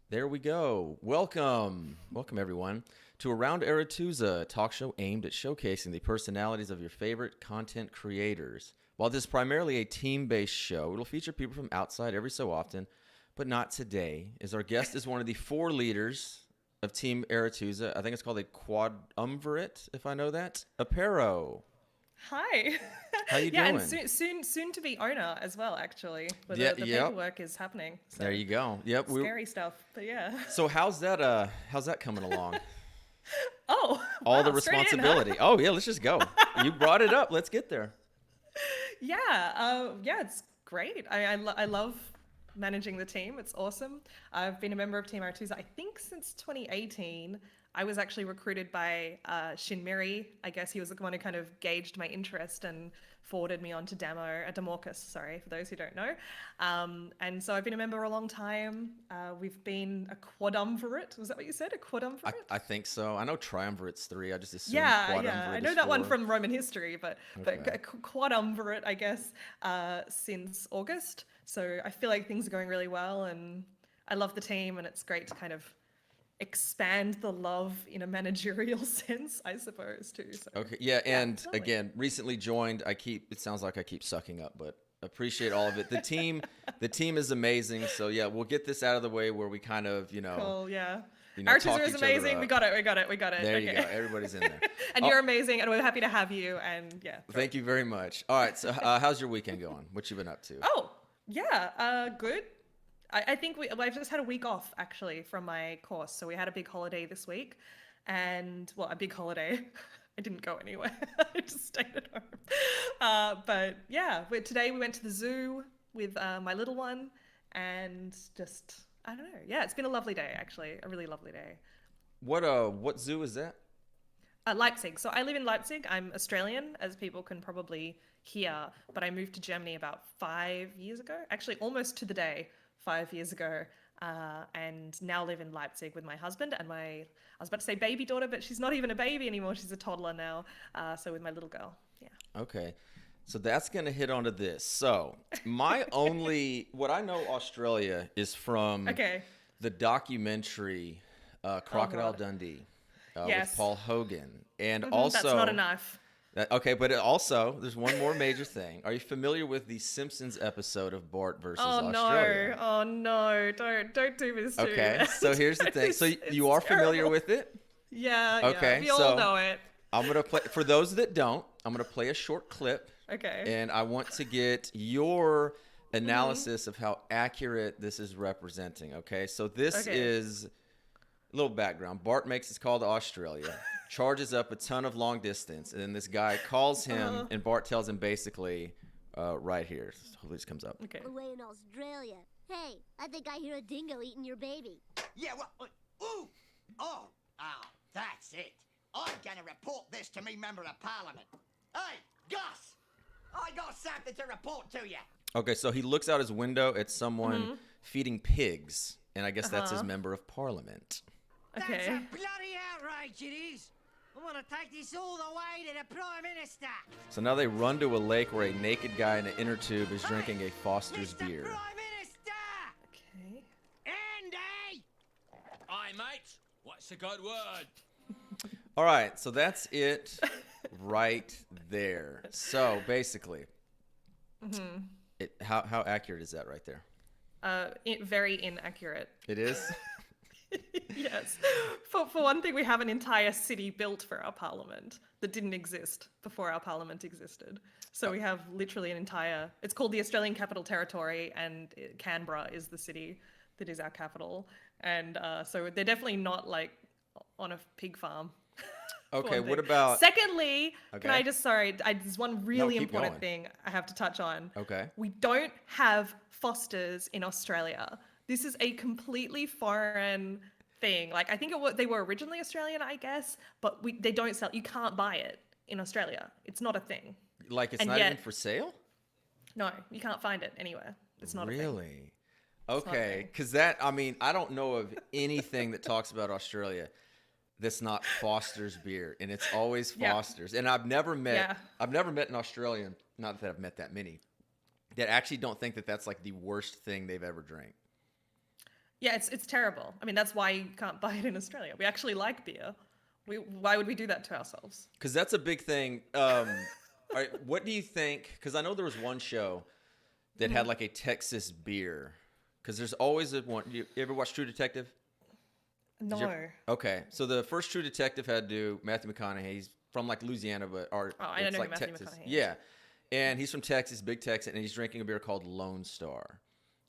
There we go. Welcome. Welcome, everyone, to Around Aretuza, a talk show aimed at showcasing the personalities of your favorite content creators. While this is primarily a team-based show, it'll feature people from outside every so often, but not today, as our guest is one of the four leaders of Team Aretuza. I think it's called a quadumvirate, if I know that. Apero. Hi. How you Yeah, doing? and soon to be owner as well, actually. Where Yeah, the yep. paperwork is happening. So There you go. Yep. scary stuff, but yeah. So how's that coming along? Oh, All the wow, straight in, huh? responsibility. Oh yeah, let's just go. You brought it up. Let's get there. Yeah, it's great. I love managing the team. It's awesome. I've been a member of Team Aretuza, I think, since 2018. I was actually recruited by Shinmiri. I guess he was the one who kind of gauged my interest and forwarded me on to Demorcus, sorry, for those who don't know. And so I've been a member a long time. We've been a quadumvirate. Was that what you said? A quadumvirate? I think so. I know triumvirate's three. I just assumed Yeah. quadumvirate I know is that one four. from Roman history, but Okay. a quadumvirate, I guess, since August. So I feel like things are going really well, and I love the team, and it's great to kind of expand the love in a managerial sense, I suppose, too. So Okay. Yeah, and totally. again, recently joined. It sounds like I keep sucking up, but appreciate all of it. The team is amazing. So yeah, we'll get this out of the way where we kind of, Cool, yeah. talk Aretuza is each other amazing. up. We got it. There you Okay. go. Everybody's in there. And Oh, you're amazing, and we're happy to have you. And yeah. thank you very much. All right. So how's your weekend going? What you been up to? Oh, yeah. Good. I think I've just had a week off actually from my course. So we had a big holiday this week, and well, a big holiday. I didn't go anywhere. I just stayed at home. But yeah, today we went to the zoo with my little one, and just I don't know. Yeah, it's been a lovely day actually. A really lovely day. What zoo is that? Leipzig. So I live in Leipzig. I'm Australian, as people can probably hear, but I moved to Germany about 5 years ago. Actually, almost to the day, 5 years ago. And now live in Leipzig with my husband and I was about to say baby daughter, but she's not even a baby anymore. She's a toddler now. So with my little girl. Yeah. Okay. So that's going to hit onto this. So what I know Australia is from Okay. the documentary Crocodile God. Dundee with Yes. Paul Hogan. And Mhm, also, that's not enough. okay, but also, there's one more major thing. Are you familiar with the Simpsons episode of Bart versus Oh Australia? no. Oh no. Don't do this to me. Okay, man. so here's the thing. So It's you are familiar terrible. with it? Yeah. Okay, We all so know it. I'm going to play, for those that don't, I'm going to play a short clip. Okay. And I want to get your analysis of how accurate this is representing. Okay, so this Okay. is a little background. Bart makes his call to Australia, charges up a ton of long distance, and then this guy calls him, and Bart tells him basically, right here. Hopefully this comes up. Okay. Away in Australia. Hey, I think I hear a dingo eating your baby. Yeah, well, ooh, oh, that's it. I'm gonna report this to me member of parliament. Hey, Gus, I got something to report to you. Okay, so he looks out his window at someone feeding pigs, and I guess that's his member of parliament. Okay. That's a bloody outrage, it is. I want to take this all the way to the Prime Minister. So now they run to a lake where a naked guy in an inner tube is drinking a Foster's Mr. beer. Prime Minister! Okay. Andy! Aye, mate. What's a good word? All right, so that's it right there. So basically, how accurate is that right there? Very inaccurate. It is? Yes. For one thing, we have an entire city built for our parliament that didn't exist before our parliament existed. So we have literally an entire, it's called the Australian Capital Territory, and Canberra is the city that is our capital. And so they're definitely not like on a pig farm. for Okay, one what thing. about... Secondly, can I Okay. just, sorry, there's one really keep important going. thing I have to touch on. Okay. We don't have Fosters in Australia. This is a completely foreign thing. Like, I think they were originally Australian, I guess, but they don't sell. You can't buy it in Australia. It's not a thing. Like it's And not yet- even for sale? No, you can't find it anywhere. It's not a thing. Really? not a Okay, thing. because I don't know of anything that talks about Australia that's not Foster's beer, and it's always Yeah. Foster's. And I've never met Yeah. an Australian, not that I've met that many, that actually don't think that that's like the worst thing they've ever drank. Yeah, it's terrible. I mean, that's why you can't buy it in Australia. We actually like beer. Why would we do that to ourselves? Because that's a big thing. All right, what do you think? Because I know there was one show that had like a Texas beer. Because there's always a one. You ever watch True Detective? Did you No. ever- Okay, so the first True Detective had to do Matthew McConaughey. He's from like Louisiana, but I don't it's know like who Matthew Texas. McConaughey is. Yeah, and he's from Texas, big Texan, and he's drinking a beer called Lone Star.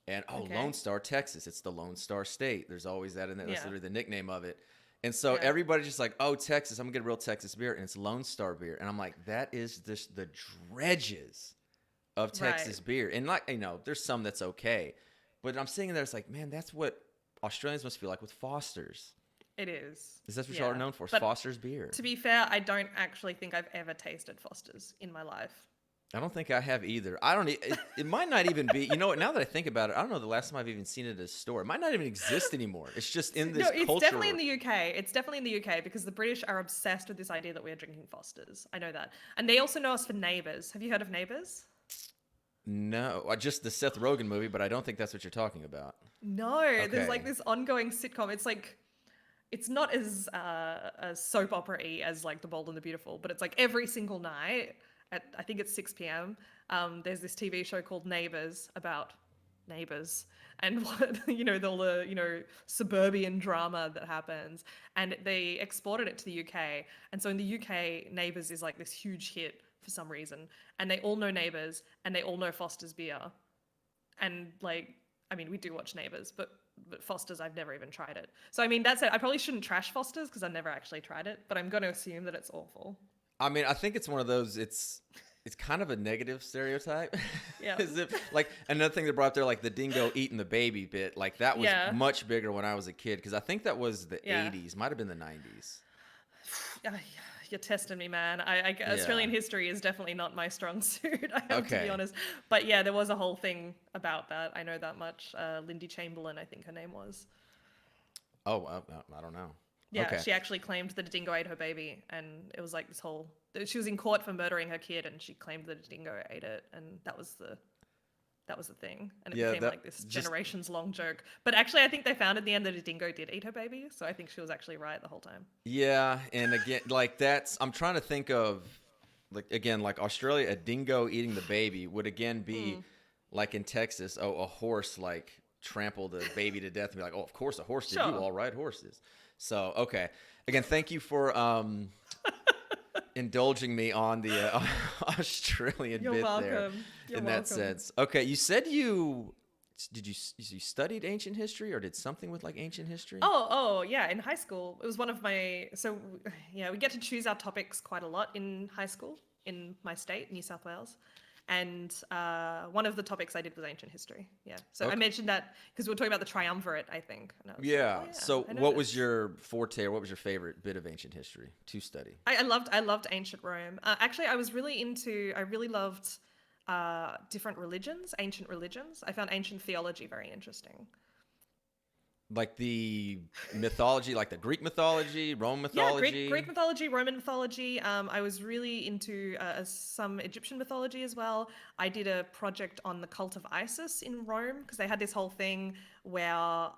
And Okay. Lone Star, Texas. It's the Lone Star State. There's always that in there. That's Yeah. literally the nickname of it. And so Yeah. everybody's just like, oh, Texas, I'm gonna get a real Texas beer, and it's Lone Star beer. And I'm like, that is just the dredges of Texas Right. beer. And like, there's some that's okay, but I'm sitting there, it's like, man, that's what Australians must feel like with Foster's. It is. Is that what y'all are Yeah. known for? Is But Foster's beer. to be fair, I don't actually think I've ever tasted Foster's in my life. I don't think I have either. I don't. It might not even be. You know what? Now that I think about it, I don't know the last time I've even seen it at a store. It might not even exist anymore. It's just in this No, it's culture. definitely in the UK. It's definitely in the UK because the British are obsessed with this idea that we're drinking Foster's. I know that. And they also know us for Neighbours. Have you heard of Neighbours? No, just the Seth Rogen movie, but I don't think that's what you're talking about. No, Okay. there's like this ongoing sitcom. It's like, it's not as soap opera-y as like The Bold and the Beautiful, but it's like every single night at, I think it's 6 p.m. There's this TV show called Neighbours about neighbors and what all the suburban drama that happens, and they exported it to the UK. And so in the UK, Neighbours is like this huge hit for some reason, and they all know Neighbours and they all know Foster's beer. And like, I mean, we do watch Neighbours, but Foster's, I've never even tried it. So I mean, that's it. I probably shouldn't trash Foster's because I've never actually tried it, but I'm going to assume that it's awful. I mean, I think it's one of those. It's kind of a negative stereotype. Yeah. As if, like, another thing they brought up there, like the dingo eating the baby bit, like that was Yeah. much bigger when I was a kid, because I think that was the Yeah. 80s, might have been the 90s. You're testing me, man. Australian history is definitely not my strong suit, I have to Okay. be honest. But yeah, there was a whole thing about that. I know that much. Lindy Chamberlain, I think her name was. Oh, I don't know. Yeah, Okay. she actually claimed that a dingo ate her baby, and it was like this whole. She was in court for murdering her kid, and she claimed that a dingo ate it, and that was the thing, and it Yeah, became that like this just- generations long joke. But actually, I think they found at the end that a dingo did eat her baby, so I think she was actually right the whole time. Yeah, and again, like I'm trying to think of, like Australia, a dingo eating the baby would again be like in Texas, a horse like trampled a baby to death and be like, oh, of course a horse did. You Sure. all ride horses. So, okay. Again, thank you for indulging me on the Australian You're bit welcome. there You're in welcome. that sense. Okay, you said you studied ancient history, or did something with like ancient history? Oh, yeah. In high school, it was one of my. So, yeah, we get to choose our topics quite a lot in high school in my state, New South Wales, and one of the topics I did was ancient history. Yeah. So I Okay. mentioned that because we were talking about the triumvirate, I think. And I was like, Yeah. oh, yeah, So, I know what was this. your forte, or what was your favorite bit of ancient history to study? I loved ancient Rome. Actually, I really loved different religions, ancient religions. I found ancient theology very interesting. Like the mythology, like the Greek mythology, Rome mythology. Yeah, Greek mythology, Roman mythology. I was really into some Egyptian mythology as well. I did a project on the cult of Isis in Rome because they had this whole thing where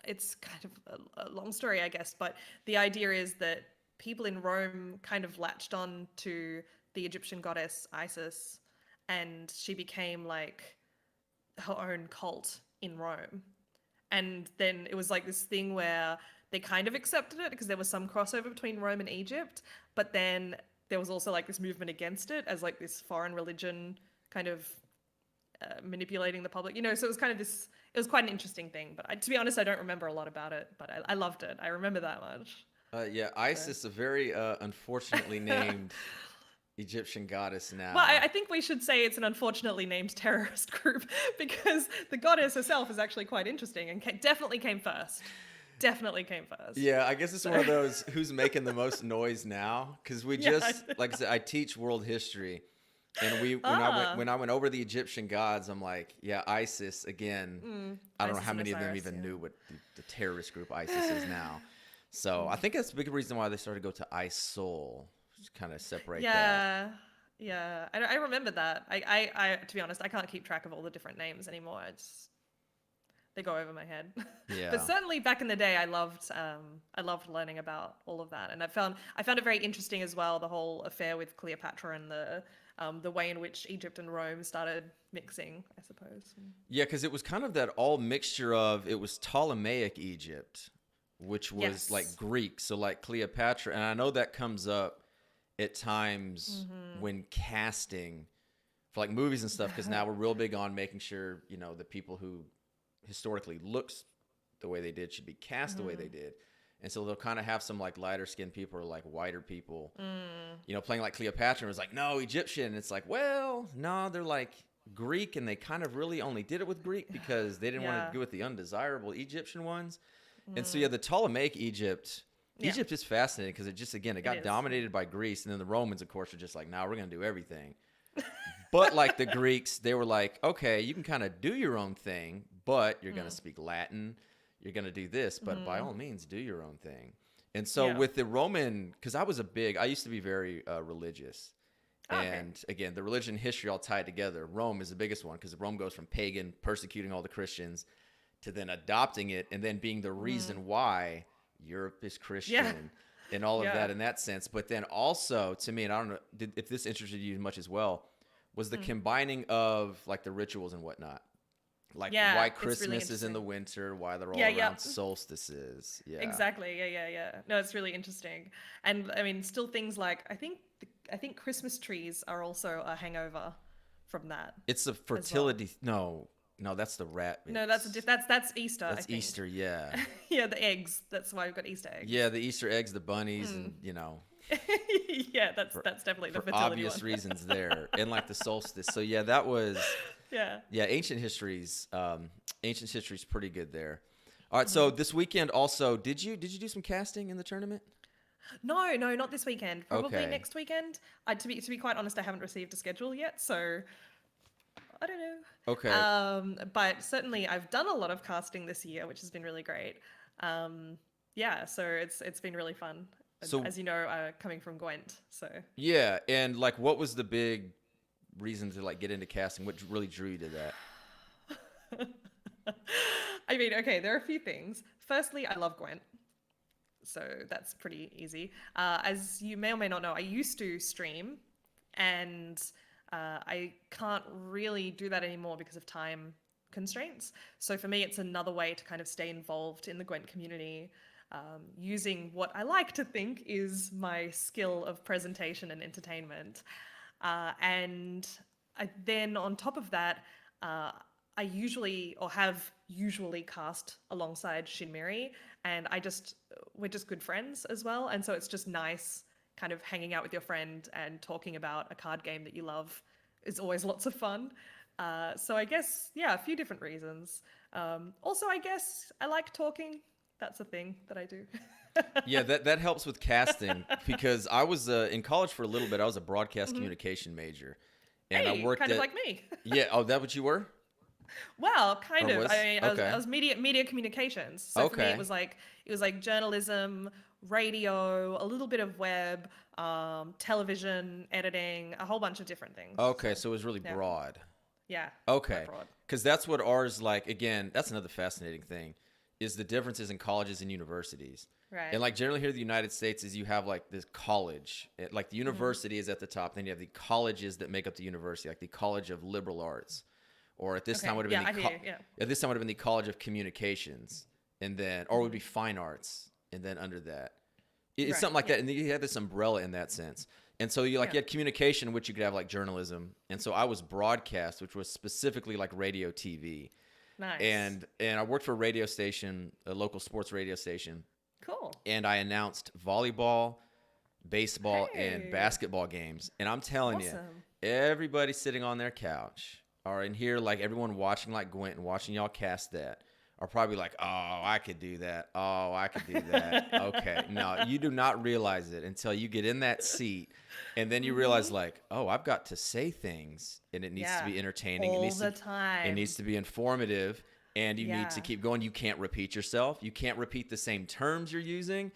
it's kind of a long story, I guess, but the idea is that people in Rome kind of latched on to the Egyptian goddess Isis, and she became like her own cult in Rome. And then it was like this thing where they kind of accepted it because there was some crossover between Rome and Egypt, but then there was also like this movement against it as like this foreign religion kind of manipulating the public, so it was kind of this, it was quite an interesting thing, but to be honest, I don't remember a lot about it, but I loved it. I remember that much. Yeah, Isis, a very unfortunately named Egyptian goddess now. Well, I think we should say it's an unfortunately named terrorist group because the goddess herself is actually quite interesting and definitely came first. Definitely came first. Yeah, I guess it's one of those who's making the most noise now, because we Yeah. just, like I said, I teach world history, and when I went over the Egyptian gods, I'm like, yeah, Isis again. I don't know Isis how and many of them Osiris, even yeah. knew what the terrorist group ISIS is now. So I think that's a big reason why they started to go to ISIL, just kind of separate that. Yeah. I remember that. I to be honest, I can't keep track of all the different names anymore. they go over my head. Yeah. But certainly back in the day, I loved learning about all of that, and I found it very interesting as well, the whole affair with Cleopatra and the way in which Egypt and Rome started mixing, I suppose. Yeah, because it was kind of that all mixture of, it was Ptolemaic Egypt, which was Yes. like Greek. So like Cleopatra, and I know that comes up at times when casting for like movies and stuff, because now we're real big on making sure, you know, the people who historically looks the way they did should be cast the way they did. And so they'll kind of have some like lighter skinned people or like whiter people, you know, playing like Cleopatra. It was like, no, Egyptian. And it's like, well, no, they're like Greek, and they kind of really only did it with Greek because they didn't want Yeah. to go with the undesirable Egyptian ones. And so, yeah, the Ptolemaic Egypt is fascinating because it just, again, it got is. dominated by Greece. And then the Romans, of course, are just like, now we're going to do everything. But like the Greeks, they were like, okay, you can kind of do your own thing, but you're going to speak Latin. You're going to do this, but by all means, do your own thing. And so Yeah. with the Roman, because I used to be very religious. Okay. And again, the religion history all tied together. Rome is the biggest one because Rome goes from pagan, persecuting all the Christians, to then adopting it and then being the reason why Europe is Christian and all of that in that sense. But then also, to me, and I don't know if this interested you much as well, was the combining of like the rituals and whatnot. Like Yeah, why it's really Christmas is in the interesting. winter, why they're all Yeah, around yeah. solstices. Yeah. Exactly. Yeah. No, it's really interesting. And I mean, still things like I think Christmas trees are also a hangover from that. It's a fertility. No, that's the rat. No, that's Easter. That's I think. Easter. Yeah. Yeah, the eggs. That's why we've got Easter eggs. Yeah, the Easter eggs, the bunnies, and you know, Yeah, that's definitely the for fertility obvious one. reasons there, and like the solstice. So yeah, that was Yeah. ancient history's pretty good there. All right, so this weekend also, did you do some casting in the tournament? No, not this weekend. Probably Okay. next weekend. To be quite honest, I haven't received a schedule yet, so I don't know. Okay. But certainly I've done a lot of casting this year, which has been really great. Yeah, so it's been really fun. So- As you know, coming from Gwent, so Yeah, and like, what was the big reason to like get into casting? What really drew you to that? I mean, okay, there are a few things. Firstly, I love Gwent, so that's pretty easy. As you may or may not know, I used to stream, and I can't really do that anymore because of time constraints. So for me, it's another way to kind of stay involved in the Gwent community, using what I like to think is my skill of presentation and entertainment. And then on top of that, I usually, or have usually, cast alongside Shinmiri, and we're just good friends as well. And so it's just nice kind of hanging out with your friend and talking about a card game that you love is always lots of fun. So I guess, yeah, a few different reasons. Also, I guess I like talking. That's a thing that I do. Yeah, that helps with casting because I was in college for a little bit. I was a broadcast communication major, and Hey, I worked kind of at, like me. Yeah. Oh, that what you were? Well, kind Or of. was? I was media communications. So for me, Okay. it was like journalism, radio, a little bit of web, television, editing, a whole bunch of different things. Okay, so it was really Yeah. broad. Yeah. Okay, quite broad. because that's what ours like. Again, that's another fascinating thing, is the differences in colleges and universities. Right. And like generally here in the United States is you have like this college, like the university is at the top, then you have the colleges that make up the university, like the College of Liberal Arts, or at this Okay, time would have yeah, been I the hear you, yeah. at this time would have been the College of Communications, and then or it would be Fine Arts, and then under that, it's Right, something like yeah. that, and you had this umbrella in that sense. And so you Yeah. had communication, which you could have like journalism, and so I was broadcast, which was specifically like radio, TV. Nice. And I worked for a radio station, a local sports radio station, cool. and I announced volleyball, baseball, Hey. and basketball games. And I'm telling you, Awesome. everybody sitting on their couch or in here, like everyone watching like Gwent and watching y'all cast that, are probably like, oh, I could do that. Oh, I could do that. Okay. No, you do not realize it until you get in that seat, and then you realize like, oh, I've got to say things, and it needs to be entertaining. All it needs the to, time. It needs to be informative, and you need to Yeah. keep going. You can't repeat yourself. You can't repeat the same terms you're using.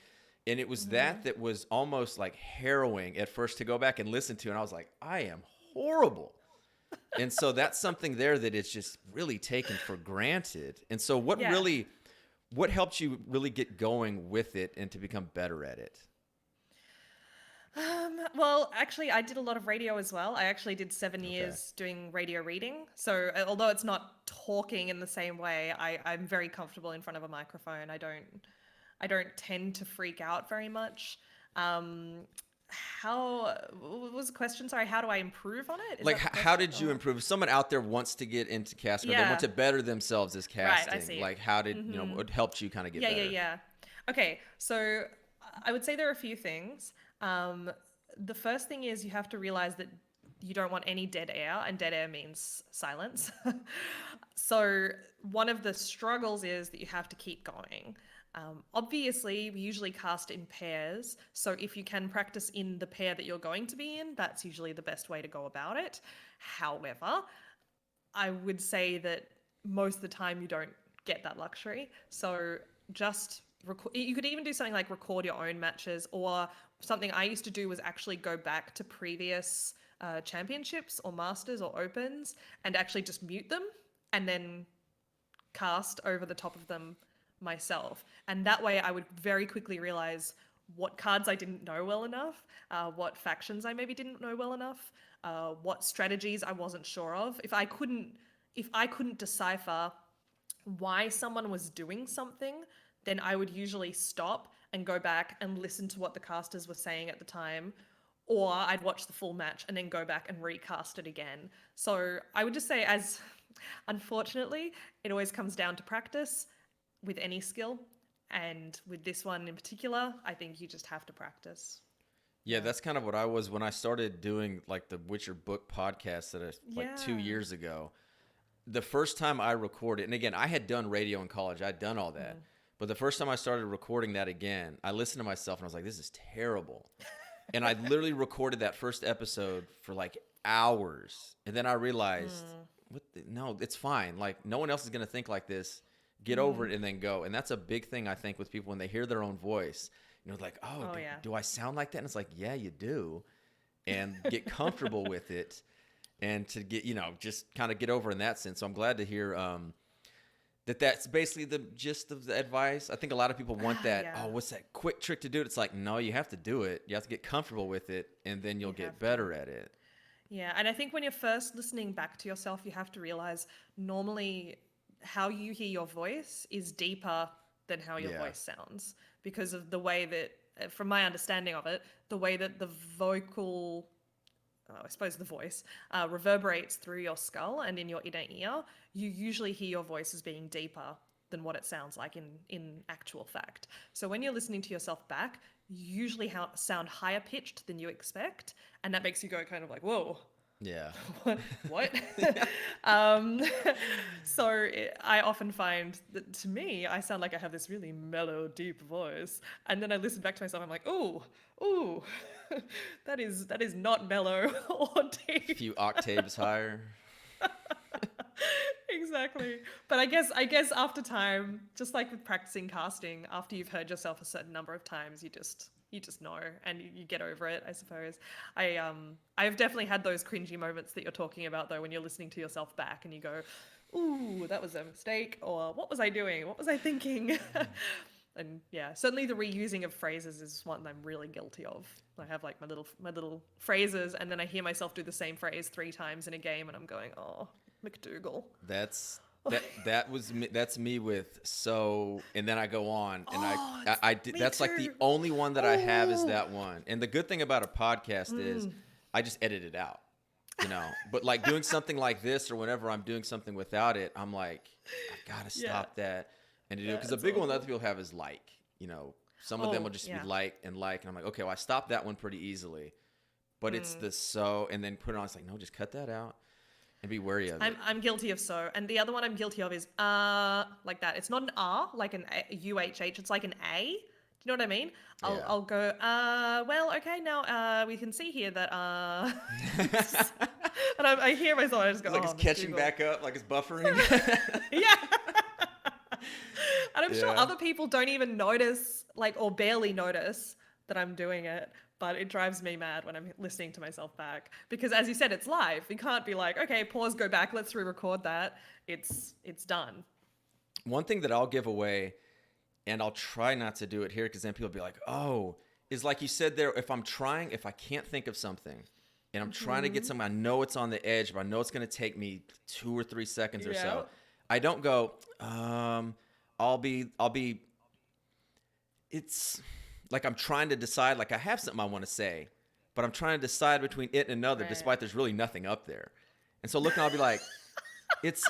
And it was that was almost like harrowing at first to go back and listen to. And I was like, I am horrible And so that's something there that it's just really taken for granted. And so what Yeah. really, what helped you really get going with it and to become better at it? Well, actually, I did a lot of radio as well. I actually did 7 years doing radio reading. So although it's not talking in the same way, I'm very comfortable in front of a microphone. I don't tend to freak out very much. How what was the question? Sorry, how do I improve on it? Is Like, that the how question? did you improve? If someone out there wants to get into casting, or they Yeah. want to better themselves as casting, I see. like, how did, you know, what helped you kind of get Yeah, better? yeah. Okay, so I would say there are a few things. The first thing is you have to realize that you don't want any dead air, and dead air means silence. So one of the struggles is that you have to keep going. Obviously, we usually cast in pairs, so if you can practice in the pair that you're going to be in, that's usually the best way to go about it. However, I would say that most of the time you don't get that luxury. So just you could even do something like record your own matches, or something I used to do was actually go back to previous championships or masters or opens and actually just mute them and then cast over the top of them myself. And that way I would very quickly realize what cards I didn't know well enough, what factions I maybe didn't know well enough, what strategies I wasn't sure of. If I couldn't decipher why someone was doing something, then I would usually stop and go back and listen to what the casters were saying at the time, or I'd watch the full match and then go back and recast it again. So I would just say, as unfortunately, it always comes down to practice with any skill. And with this one in particular, I think you just have to practice. Yeah, that's kind of what I was when I started doing like the Witcher book podcast like 2 Yeah. years ago. The first time I recorded, and again, I had done radio in college. I'd done all that. But the first time I started recording that again, I listened to myself and I was like, this is terrible. And I literally recorded that first episode for like hours. And then I realized, no, it's fine. Like, no one else is going to think like this. Get over it and then go. And that's a big thing, I think, with people when they hear their own voice. You know, like, Yeah. do I sound like that? And it's like, yeah, you do. And get comfortable with it. And to get, you know, just kind of get over in that sense. So I'm glad to hear that's basically the gist of the advice. I think a lot of people want that, Yeah. what's that quick trick to do it? It's like, no, you have to do it. You have to get comfortable with it, and then you'll have get to. better at it. Yeah, and I think when you're first listening back to yourself, you have to realize normally how you hear your voice is deeper than how your Yeah. voice sounds, because of the way that, from my understanding of it, the way that the vocal, I suppose the voice, reverberates through your skull and in your inner ear, you usually hear your voice as being deeper than what it sounds like in actual fact. So when you're listening to yourself back, you usually sound higher pitched than you expect, and that makes you go kind of like, whoa, Yeah. what? So I often find that to me, I sound like I have this really mellow, deep voice, and then I listen back to myself, I'm like, ooh, that is not mellow or A deep. few octaves higher. Exactly. But I guess after time, just like with practicing casting, after you've heard yourself a certain number of times, you just know, and you get over it, I suppose. I've definitely had those cringy moments that you're talking about, though, when you're listening to yourself back and you go, ooh, that was a mistake, or what was I doing? What was I thinking? And yeah, certainly the reusing of phrases is one I'm really guilty of. I have like my little phrases, and then I hear myself do the same phrase 3 times in a game, and I'm going, oh, McDougal. That's me with so, and then I go on, and I did. me That's like the too. only one that I have is that one. And the good thing about a podcast is I just edit it out, you know. But like doing something like this, or whenever I'm doing something without it, I'm like, I've got to stop that and to do it, because the it's big one that other people have is like, you know, some of them will just yeah. be like, and I'm like, okay, well I stopped that one pretty easily, but it's the so, and then put it on. It's like, no, just cut that out. And be wary of it. I'm guilty of so. And the other one I'm guilty of is like that. It's not an R, like an UHH. It's like an A. Do you know what I mean? Yeah. I'll go, well, okay, now we can see here that and I hear myself, I just go, It's like oh, it's catching McDougal. back up, like it's buffering. Yeah. And I'm sure Yeah. other people don't even notice, like, or barely notice that I'm doing it. but it drives me mad when I'm listening to myself back because, as you said, it's live. You can't be like, okay, pause, go back, let's re-record that. It's done. One thing that I'll give away, and I'll try not to do it here because then people will be like, oh, is like you said there, if I can't think of something and I'm trying to get something, I know it's on the edge, but I know it's going to take me 2 or 3 seconds or so. I don't go, it's like I'm trying to decide, like I have something I want to say, but I'm trying to decide between it and another, despite there's really nothing up there. And so looking, I'll be like,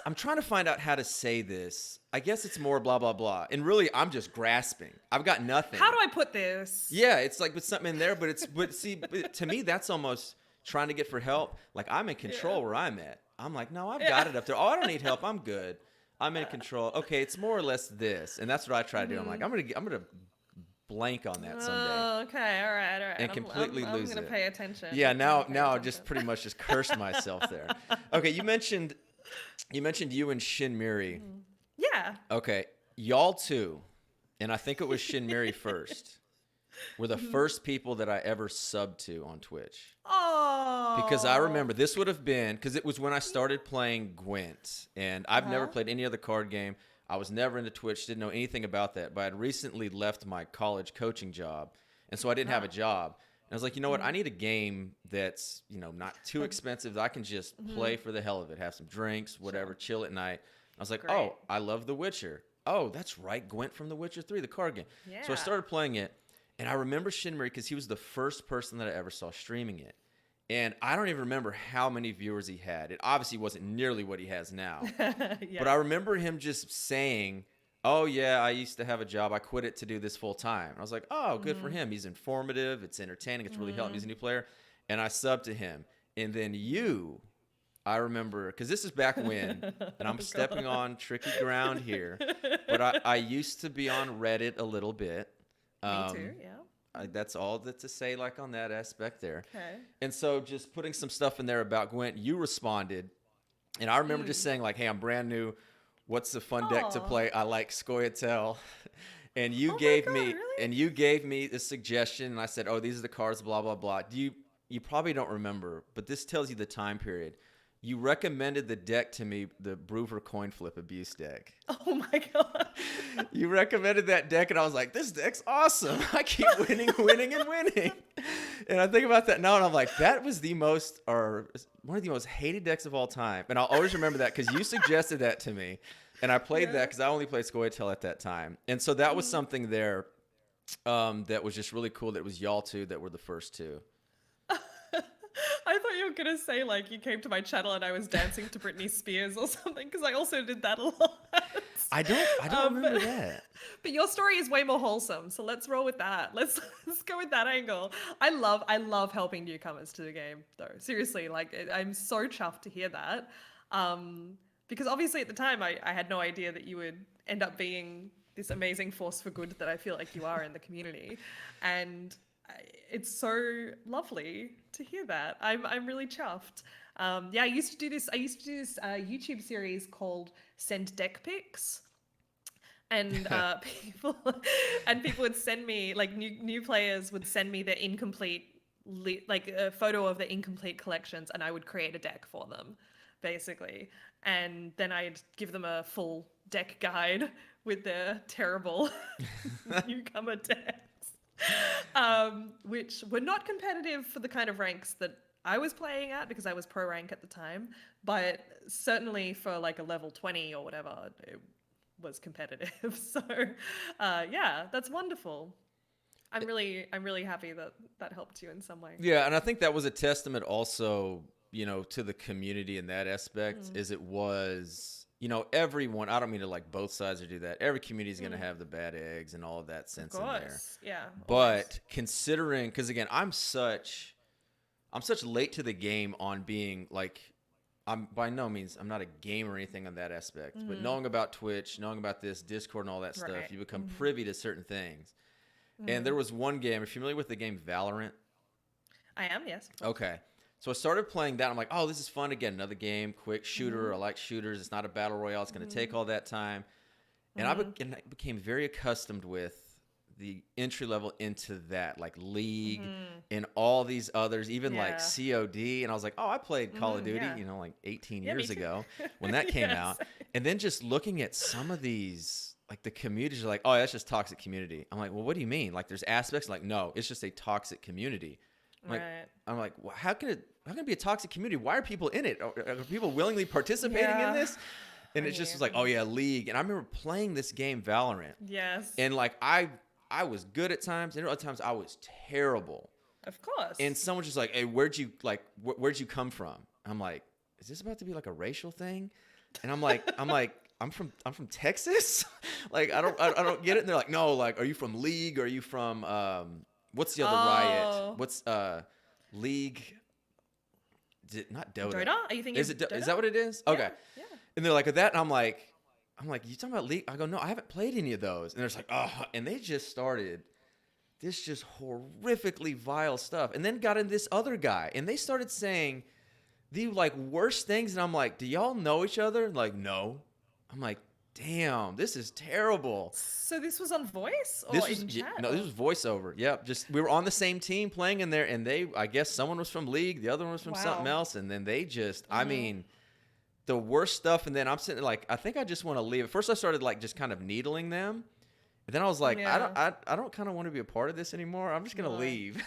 I'm trying to find out how to say this. I guess it's more blah, blah, blah. And really, I'm just grasping. I've got nothing. How do I put this? Yeah, it's like with something in there, but to me, that's almost trying to get for help. Like I'm in control where I'm at. I'm like, no, I've got it up there. Oh, I don't need help. I'm good. I'm in control. Okay, it's more or less this. And that's what I try to do. I'm like, I'm gonna blank on that someday. Oh, okay, all right. And completely lose it. I'm gonna pay attention. Yeah, now I just pretty much just cursed myself there. Okay, you mentioned you and Shin Miri. Yeah. Okay, y'all two, and I think it was Shin Miri first, were the first people that I ever subbed to on Twitch. Oh. Because I remember this would have been, because it was when I started playing Gwent, and I've never played any other card game. I was never into Twitch, didn't know anything about that, but I'd recently left my college coaching job, and so I didn't have a job. And I was like, you know what? I need a game that's, not too expensive that I can just play for the hell of it, have some drinks, whatever, chill at night. I was like, oh, I love The Witcher. Oh, that's right, Gwent from The Witcher 3, the card game. Yeah. So I started playing it, and I remember Shinmari because he was the first person that I ever saw streaming it. And I don't even remember how many viewers he had. It obviously wasn't nearly what he has now. But I remember him just saying, oh, yeah, I used to have a job. I quit it to do this full time. And I was like, oh, good for him. He's informative. It's entertaining. It's really helping. He's a new player. And I subbed to him. And then I remember, because this is back when, and I'm stepping on tricky ground here, but I used to be on Reddit a little bit. Me too, yeah. That's all that to say, like, on that aspect there. Okay. And so just putting some stuff in there about Gwent, you responded. And I remember just saying, like, hey, I'm brand new. What's the fun deck to play? I like Scoia'tael. And you gave me a suggestion, and I said, oh, these are the cards, blah, blah, blah. You probably don't remember, but this tells you the time period. You recommended the deck to me, the Brewer coin flip abuse deck. Oh my god. You recommended that deck, and I was like, this deck's awesome. I keep winning. And I think about that now, and I'm like, that was one of the most hated decks of all time. And I'll always remember that because you suggested that to me, and I played that because I only played Scoia'tael at that time. And so that was something there that was just really cool. That it was y'all two that were the first two. I thought you were going to say, like, you came to my channel and I was dancing to Britney Spears or something, because I also did that a lot. I don't remember that. But your story is way more wholesome, so let's roll with that. Let's go with that angle. I love helping newcomers to the game, though. Seriously, like, I'm so chuffed to hear that. Because obviously at the time, I had no idea that you would end up being this amazing force for good that I feel like you are in the community. And it's so lovely to hear that. I'm really chuffed. I used to do this YouTube series called Send Deck Pics. And people would send me, like, new players would send me their incomplete, like, a photo of their incomplete collections, and I would create a deck for them, basically. And then I'd give them a full deck guide with their terrible newcomer decks. Which were not competitive for the kind of ranks that I was playing at, because I was pro rank at the time, but certainly for like a level 20 or whatever, it was competitive. So that's wonderful. I'm really happy that helped you in some way. Yeah, and I think that was a testament also, to the community in that aspect, is it was, everyone, I don't mean to like both sides or do that. Every community is going to have the bad eggs and all of that sense in there. Yeah. But considering, because again, I'm such late to the game on being like, I'm by no means, I'm not a gamer or anything on that aspect, but knowing about Twitch, knowing about this Discord and all that stuff, you become privy to certain things. And there was one game, are you familiar with the game Valorant? I am, yes. Okay. So I started playing that. I'm like, oh, this is fun. Again, another game, quick shooter. I like shooters. It's not a battle royale. It's going to take all that time. And I became very accustomed with the entry level into that, like League and all these others, even like COD. And I was like, oh, I played Call of Duty, yeah. like 18 Yeah, me years too. ago when that came Yes. out. And then just looking at some of these, like the communities are like, oh, that's just toxic community. I'm like, well, what do you mean? Like there's aspects like, no, it's just a toxic community. I'm like, well, how can it be a toxic community? Why are people in it? Are people willingly participating in this? And it just was like, oh yeah, League. And I remember playing this game, Valorant. Yes. And like I was good at times, and other times I was terrible. Of course. And someone's just like, hey, where'd you come from? I'm like, is this about to be like a racial thing? And I'm like, I'm from Texas. Like I don't get it. And they're like, no, like, are you from League? Are you from what's the other riot? What's League? Not Dota. Dota? Are you thinking Is Dota? that what it is? Okay. Yeah. And they're like that, and I'm like, you talking about League? I go, no, I haven't played any of those. And they're just like, oh, and they just started this just horrifically vile stuff, and then got in this other guy, and they started saying the like worst things, and I'm like, do y'all know each other? Like, no. I'm like, damn, this is terrible. So this was on voice or This was in chat? no, this was voiceover. Yep, just we were on the same team playing in there, and I guess someone was from League, the other one was from something else, and then they just, I mean, the worst stuff. And then I'm sitting there like, I think I just want to leave. At first, I started like just kind of needling them, and then I was like, I don't kind of want to be a part of this anymore. I'm just gonna leave.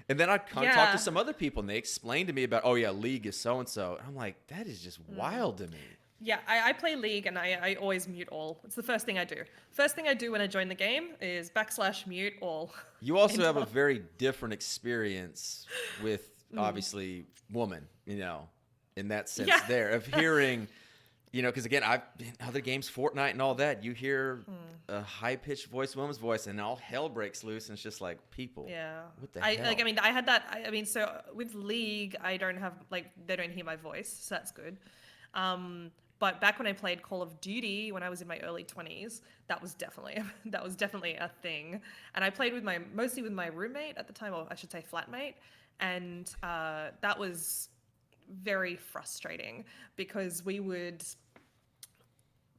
And then I kind of talked to some other people, and they explained to me about, oh yeah, League is so and so. And I'm like, that is just wild to me. Yeah, I play League, and I always mute all. It's the first thing I do. First thing I do when I join the game is /mute all. You also have a very different experience with, obviously, woman, in that sense there, of hearing, because again, I've been other games, Fortnite and all that, you hear a high-pitched voice, woman's voice, and all hell breaks loose, and it's just like, people, what the hell? I had that, so with League, I don't have, they don't hear my voice, so that's good. But back when I played Call of Duty, when I was in my early 20s, that was definitely a thing. And I played mostly with my roommate at the time, or I should say flatmate, and that was very frustrating because we would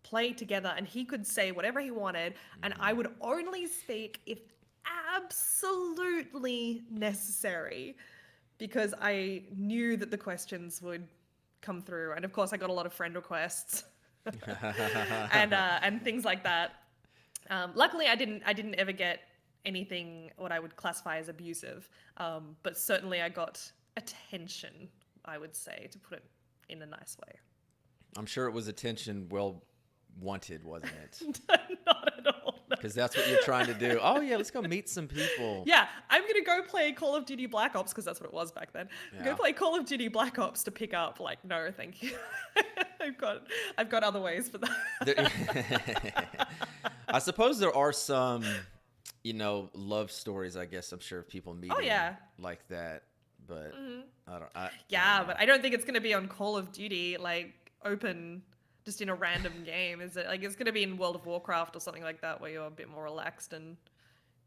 play together and he could say whatever he wanted, and I would only speak if absolutely necessary, because I knew that the questions would come through, and of course I got a lot of friend requests and things like that. Luckily I didn't ever get anything what I would classify as abusive, but certainly I got attention, I would say, to put it in a nice way. I'm sure it was attention well wanted, wasn't it? Not at all. No. Because that's what you're trying to do. Oh yeah, let's go meet some people. Yeah, I'm gonna go play Call of Duty Black Ops because that's what it was back then. Yeah. Go play Call of Duty Black Ops to pick up. Like, no, thank you. I've got other ways for that. I suppose there are some, love stories. I guess I'm sure of people meeting like that, but I don't. I don't know. But I don't think it's gonna be on Call of Duty open. Just in a random game, is it? It's going to be in World of Warcraft or something like that, where you're a bit more relaxed and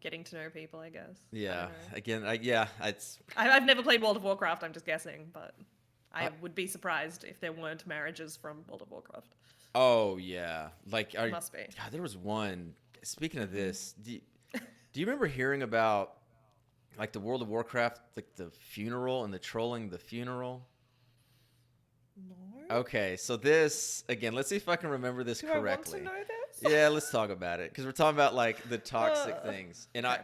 getting to know people, I guess. Yeah. Again, it's. I've never played World of Warcraft. I'm just guessing, but I would be surprised if there weren't marriages from World of Warcraft. Oh yeah, Must be. God, there was one. Speaking of this, do you remember hearing about the World of Warcraft, the funeral and the trolling the funeral? No. Okay, so this again. Let's see if I can remember this correctly. Do I want to know this? Yeah, let's talk about it because we're talking about the toxic things. And I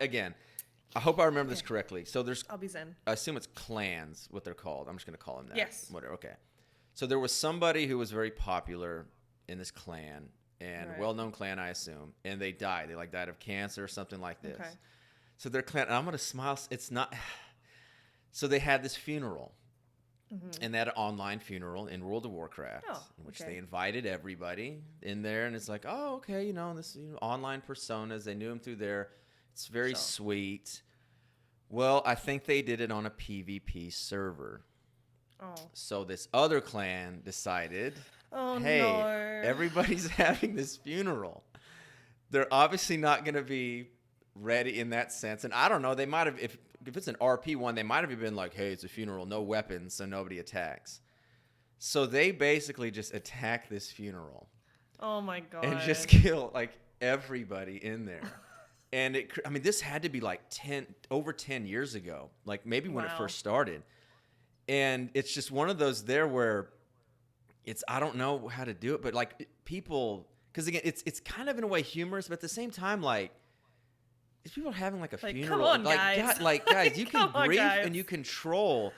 hope I remember this correctly. So I'll be zen. I assume it's clans, what they're called. I'm just going to call them that. Yes. Whatever. Okay. So there was somebody who was very popular in this clan, and well-known clan, I assume, and they died. They died of cancer or something like this. Okay. So their clan. And I'm going to smile. It's not. So they had this funeral. And that online funeral in World of Warcraft, in which they invited everybody in there, and it's like, oh, okay, this online personas. They knew him through there. It's very sweet. Well, I think they did it on a PvP server. Oh. So this other clan decided, hey, everybody's having this funeral. They're obviously not going to be ready in that sense, and I don't know. They might have if it's an RP one, they might have been like, hey, it's a funeral, no weapons, so nobody attacks. So they basically just attack this funeral. Oh my god. And just kill everybody in there. And I mean, this had to be like over 10 years ago, like maybe when it Wow. first started. And it's just one of those there where I don't know how to do it, but like people, because again, it's kind of in a way humorous, but at the same time, like, these people are having like a Like, come funeral. on, like, guys. God, like, guys, you can Come on, grieve guys. and you control,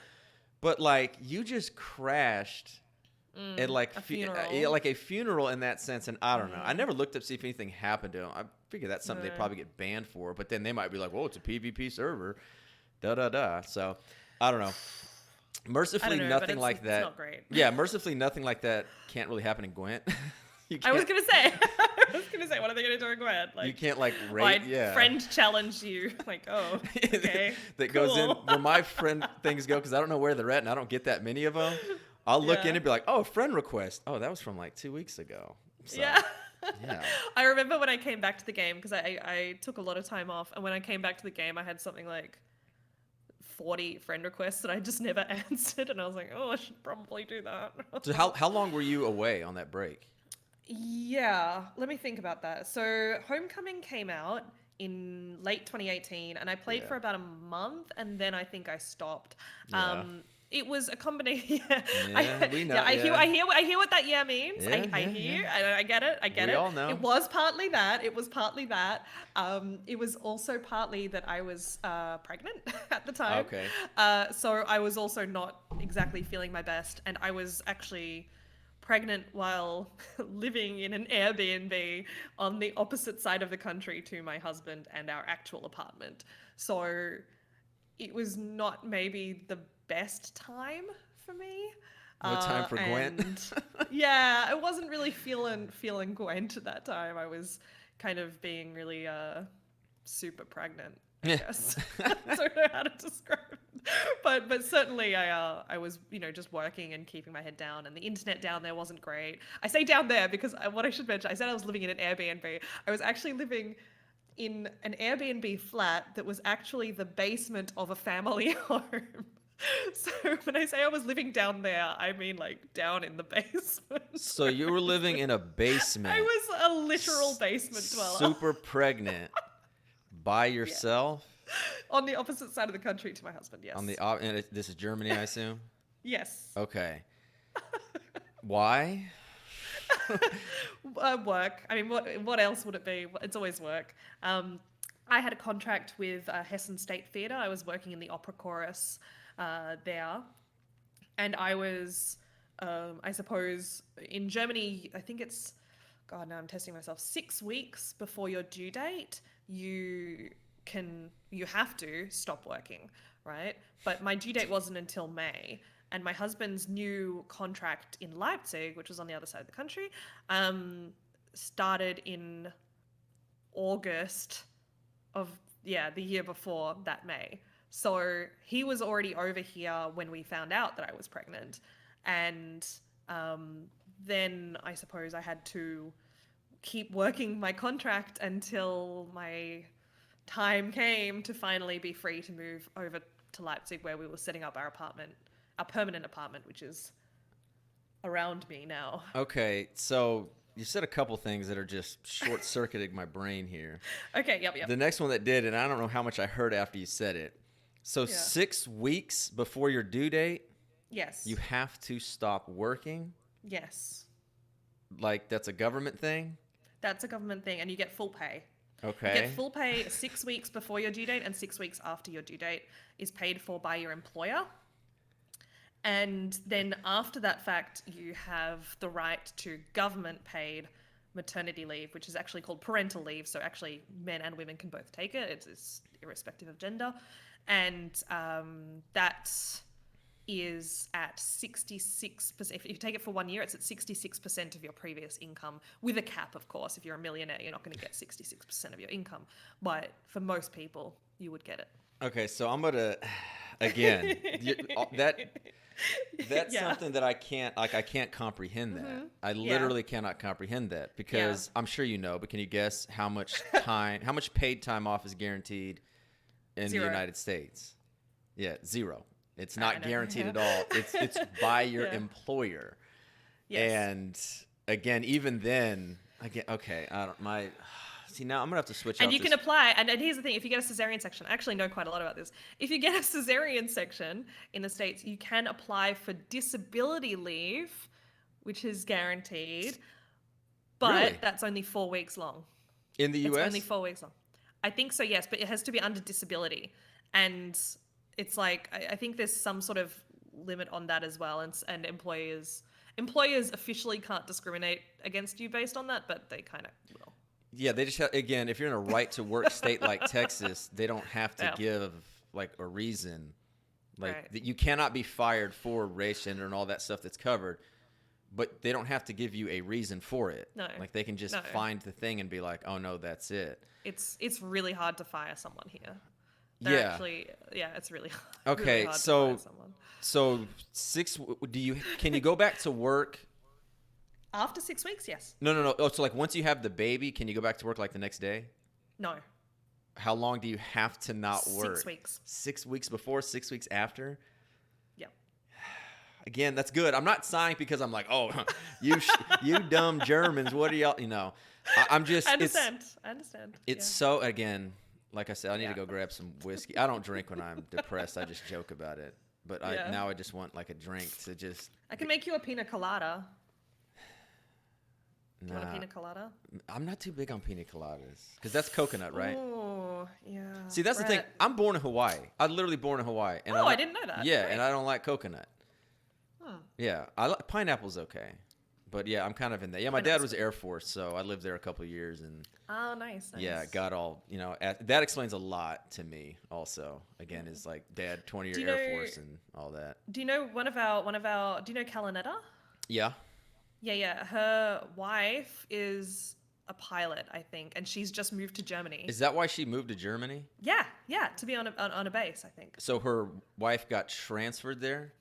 but like, you just crashed at like a funeral. yeah, like a funeral in that sense. And I don't know. I never looked up to see if anything happened to them. I figure that's something they'd probably get banned for, but then they might be like, "Whoa, it's a PvP server." So I don't know. Mercifully, I don't know, but nothing it's- like it's that. not great. Yeah, mercifully, nothing like that can't really happen in Gwent. I was gonna say, what are they gonna do in Gwent? Like, You can't like oh, rate. Yeah. friend challenge you. Like, oh, okay, that goes in cool. where my friend things go because I don't know where they're at and I don't get that many of them. I'll look Yeah. in and be like, "Oh, friend request. Oh, that was from like 2 weeks ago." So, Yeah. yeah. I remember when I came back to the game because I took a lot of time off, and when I came back to the game, I had something like 40 friend requests that I just never answered, and I was like, oh, I should probably do that. So how long were you away on that break? Yeah, let me think about that. So Homecoming came out in late 2018, and I played Yeah. for about a month, and then I think I stopped. Yeah. It was a combination. Yeah, we know, I hear yeah. what that means. Yeah, I yeah, hear. yeah. I get it. I get We it. all know. It was partly that. It was also partly that I was pregnant at the time. Okay. So I was also not exactly feeling my best, and I was actually pregnant while living in an Airbnb on the opposite side of the country to my husband and our actual apartment. So it was not maybe the best time for me. No time for Gwent. and yeah, I wasn't really feeling Gwent at that time. I was kind of being really super pregnant, I Yeah. guess. I don't know how to describe it. But certainly I was, just working and keeping my head down, and the internet down there wasn't great. I say down there because what I should mention, I said I was living in an Airbnb. I was actually living in an Airbnb flat that was actually the basement of a family home. So when I say I was living down there, I mean like down in the basement. So you were living in a basement. I was a literal basement dweller. Super pregnant by yourself On the opposite side of the country to my husband, yes. and this is Germany, I assume. Yes. Okay. Why? Work. I mean, what else would it be? It's always work. I had a contract with Hessen State Theatre. I was working in the opera chorus there. And I was, I suppose, in Germany, I think it's, God, now I'm testing myself, 6 weeks before your due date, you have to stop working, right? But my due date wasn't until May. And my husband's new contract in Leipzig, which was on the other side of the country, started in August of, the year before that May. So he was already over here when we found out that I was pregnant. And then I suppose I had to keep working my contract until my time came to finally be free to move over to Leipzig, where we were setting up our permanent apartment, which is around me now. Okay, so you said a couple things that are just short-circuiting my brain here. Okay, yep. The next one that did, and I don't know how much I heard after you said it. So 6 weeks before your due date, Yes. you have to stop working? Yes. Like that's a government thing? That's a government thing, and you get full pay. Okay. You get full pay 6 weeks before your due date, and 6 weeks after your due date is paid for by your employer. And then after that fact, you have the right to government paid maternity leave, which is actually called parental leave. So actually men and women can both take it. It's irrespective of gender. And that is at 66%. If you take it for 1 year, it's at 66% of your previous income, with a cap, of course. If you're a millionaire, you're not going to get 66% of your income. But for most people, you would get it. Okay, so I'm gonna again that's Yeah. something that I can't comprehend that. I literally cannot comprehend that because I'm sure you know, but can you guess how much paid time off is guaranteed in the 0. United States? Yeah, 0. It's I not know. guaranteed at all. It's by your Yeah. employer. Yes. And again, even then, okay, See, now I'm gonna have to switch And out you this. can apply, and here's the thing, if you get a cesarean section, I actually know quite a lot about this. If you get a cesarean section in the States, you can apply for disability leave, which is guaranteed, but Really? that's only 4 weeks long. In the It's U.S.? only 4 weeks long. I think so, yes, but it has to be under disability. And it's like, I think there's some sort of limit on that as well. And employers officially can't discriminate against you based on that, but they kind of will. Yeah, they just again, if you're in a right to work state like Texas, they don't have to Yeah. give like a reason, like Right. that you cannot be fired for race, gender, and all that stuff that's covered. But they don't have to give you a reason for it. No. Like they can just No. find the thing and be like, oh no, that's it. It's really hard to fire someone here. Yeah. Actually, it's really hard. Okay, really hard so- to fire someone. So can you go back to work? After 6 weeks, yes. No. Oh, so like once you have the baby, can you go back to work like the next day? No. How long do you have to not work? 6 weeks. 6 weeks before, 6 weeks after? Yeah. Again, that's good. I'm not sighing because I'm like, oh, you dumb Germans. What are y'all? I'm just. I understand. I understand. It's Yeah. so again, like I said, I need to Yeah. go grab some whiskey. I don't drink when I'm depressed. I just joke about it. But Yeah. now I just want like a drink to just. I can make you a pina colada. Do you want a Nah, pina colada? I'm not too big on pina coladas because that's coconut, right? Oh, yeah. See, that's the thing. Brett. I'm born in Hawaii. I'm literally born in Hawaii. And Oh, I didn't know that. Yeah, Great. and I don't like coconut. Hmm. Yeah, pineapple's okay. But yeah, I'm kind of in that. Yeah, my dad was Air Force, so I lived there a couple of years, and Oh, nice. yeah, got all that explains a lot to me. Also, again, is like dad 20-year Do you Air know- Force and all that. Do you know one of our? Do you know Calanetta? Yeah. Yeah. Her wife is a pilot, I think, and she's just moved to Germany. Is that why she moved to Germany? Yeah, to be on a base, I think. So her wife got transferred there?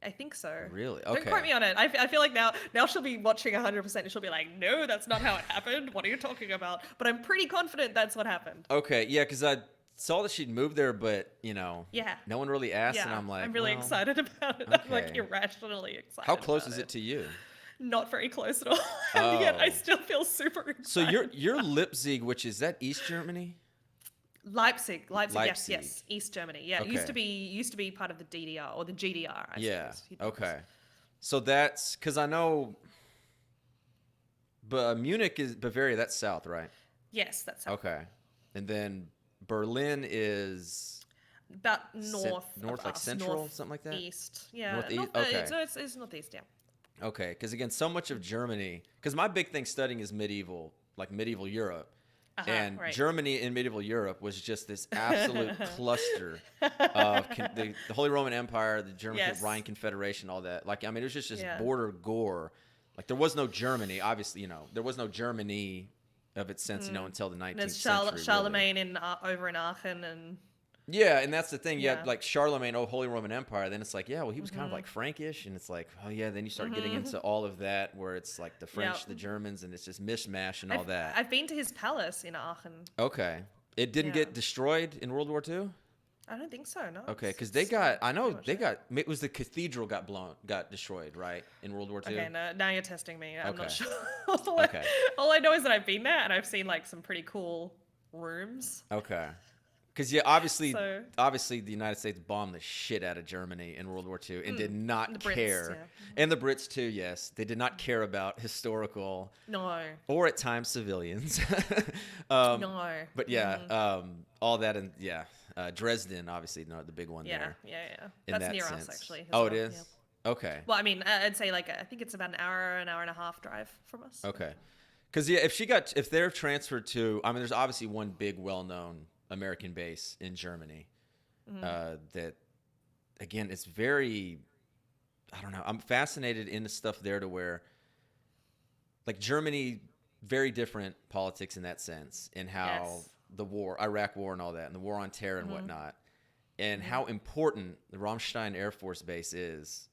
I think so. Really? Don't Okay. quote me on it. I feel like now she'll be watching 100% and she'll be like, no, that's not how it happened. What are you talking about? But I'm pretty confident that's what happened. Okay, yeah, because I saw that she'd moved there, but Yeah. no one really asked, Yeah, and I'm like, really well, excited about it. I'm like okay. irrationally excited. How close about is it to you? Not very close at all. And yet I Oh. still feel super excited. So you're Leipzig, which is that East Germany? Leipzig, Leipzig. yes, East Germany. Yeah, it used to be part of the DDR or the GDR. I Yeah. suppose you'd call it. Okay. So that's because I know, but Munich is Bavaria. That's south, right? Yes, that's how. Okay. And then Berlin is About north, north, of like us, central, something like that? East, yeah, Northeast? North, Okay. it's northeast, yeah. okay. Because again, so much of Germany. Because my big thing studying is medieval Europe. And right. Germany in medieval Europe was just this absolute cluster of the Holy Roman Empire, the German Yes. Rhine Confederation, all that. Like, I mean, it was just this Yeah. border gore. Like, there was no Germany, obviously, there was no Germany of its sense, until the 19th There's century. really. Charlemagne over in Aachen, and Yeah, and that's the thing. You Yeah. have like Charlemagne, Holy Roman Empire. Then it's like, yeah, well, he was kind of like Frankish, and it's like, oh yeah. Then you start getting into all of that, where it's like the French, Yep. the Germans, and it's just mishmash and all that. I've been to his palace in Aachen. Okay, it didn't Yeah. get destroyed in World War II. I don't think so. No. Okay, because It's pretty much it. it was the cathedral got destroyed, right, in World War II. Okay, now you're testing me. I'm Okay. not sure. Okay. All I know is that I've been there and I've seen like some pretty cool rooms. Okay. Because yeah, obviously So- the United States bombed the shit out of Germany in World War II and did not the Brits, care, yeah. and the Brits too. Yes, they did not care about historical No. or at times civilians. No. But yeah, all that and Dresden, obviously, the big one Yeah. there. Yeah. In That's that near sense. us actually. as Oh, it well, is. yeah. Okay. Well, I mean, I'd say like I think it's about an hour and a half drive from us. Okay. Because yeah, if they're transferred to, I mean, there's obviously one big, well-known American base in Germany. That, again, it's very, I don't know. I'm fascinated in the stuff there to where, like Germany, very different politics in that sense, and how Yes. the war, Iraq War, and all that, and the war on terror and whatnot, and how important the Ramstein Air Force Base is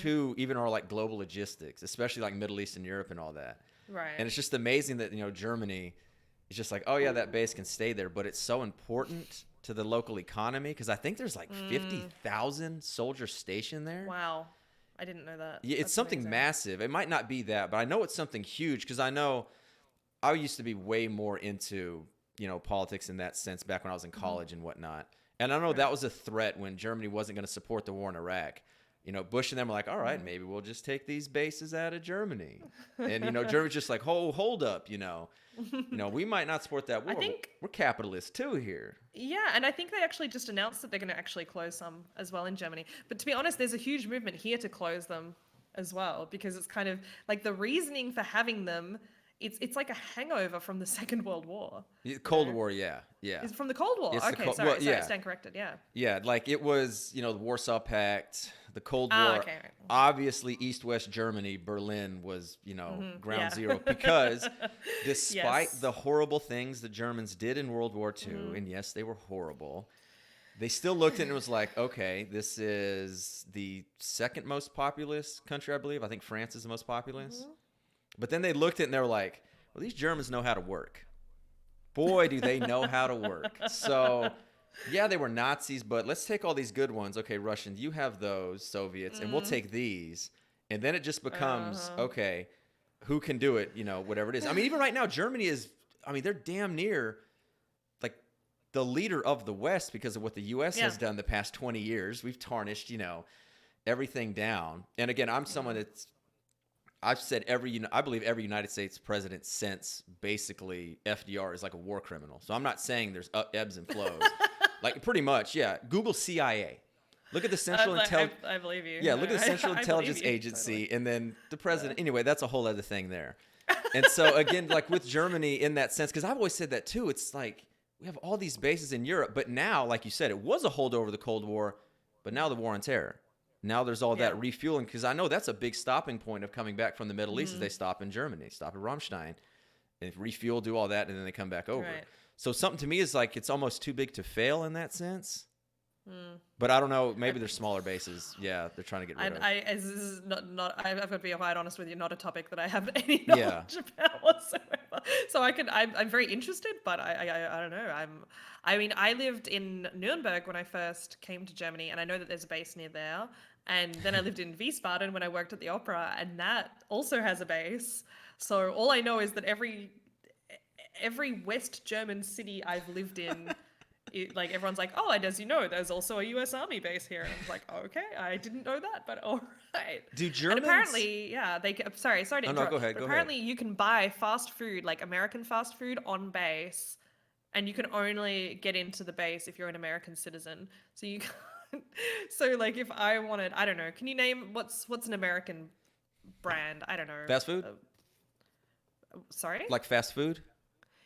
to even our like global logistics, especially like Middle East and Europe and all that. Right. And it's just amazing that Germany is just like, oh yeah, that base can stay there, but it's so important to the local economy because I think there's like 50,000 soldiers stationed there. Wow. I didn't know that. Yeah, it's That's something amazing. massive. It might not be that, but I know it's something huge because I know I used to be way more into, politics in that sense back when I was in college and whatnot. And I know that was a threat when Germany wasn't going to support the war in Iraq. Bush and them were like, all right, maybe we'll just take these bases out of Germany. And, Germany's just like, hold up, we might not support that war. We're capitalists too here. Yeah, and I think they actually just announced that they're going to actually close some as well in Germany. But to be honest, there's a huge movement here to close them as well, because it's kind of like the reasoning for having them, it's like a hangover from the Second World War. Cold War, yeah. It's from the Cold War. It's okay, sorry, I stand corrected, yeah. Yeah, like it was, the Warsaw Pact, the Cold War. Okay, right. Obviously, East-West Germany, Berlin was, ground zero. Because despite the horrible things the Germans did in World War II, and yes, they were horrible, they still looked at it and was like, okay, this is the second most populous country, I believe. I think France is the most populous. But then they looked at it and they were like, well, these Germans know how to work. Boy, do they know how to work. So, yeah, they were Nazis, but let's take all these good ones. Okay, Russians, you have those, Soviets, and we'll take these. And then it just becomes, okay, who can do it, whatever it is. I mean, even right now, Germany is, they're damn near like the leader of the West because of what the U.S. has done the past 20 years. We've tarnished, everything down. And again, I'm someone that's, I've said I believe every United States president since basically FDR is like a war criminal. So I'm not saying there's ebbs and flows. Like pretty much, yeah. Google CIA. Look at the Central Intelligence. I believe you. Yeah, look at the Central Intelligence Agency, totally. And then the president. Anyway, that's a whole other thing there. And so again, like with Germany in that sense, because I've always said that too. It's like we have all these bases in Europe, but now, like you said, it was a holdover of the Cold War, but now the war on terror. Now there's all that refueling, because I know that's a big stopping point of coming back from the Middle East is they stop in Germany, stop at Ramstein, and refuel, do all that, and then they come back over. Right. So something to me is like it's almost too big to fail in that sense. But I don't know. Maybe they're smaller bases. Yeah, they're trying to get rid of. This is not. I've got to be quite honest with you. Not a topic that I have any knowledge about whatsoever. So I'm very interested, but I don't know. I lived in Nuremberg when I first came to Germany, and I know that there's a base near there. And then I lived in Wiesbaden when I worked at the opera, and that also has a base. So all I know is that every West German city I've lived in. Like everyone's like, oh, and as you know, there's also a U.S. Army base here. And I'm like, okay, I didn't know that, but all right. Do Germans? And apparently, yeah, sorry to interrupt. No, go ahead. Apparently, you can buy fast food, like American fast food, on base, and you can only get into the base if you're an American citizen. So you can't. So like, if I wanted, I don't know, can you name what's an American brand? I don't know. Fast food. Sorry. Like fast food.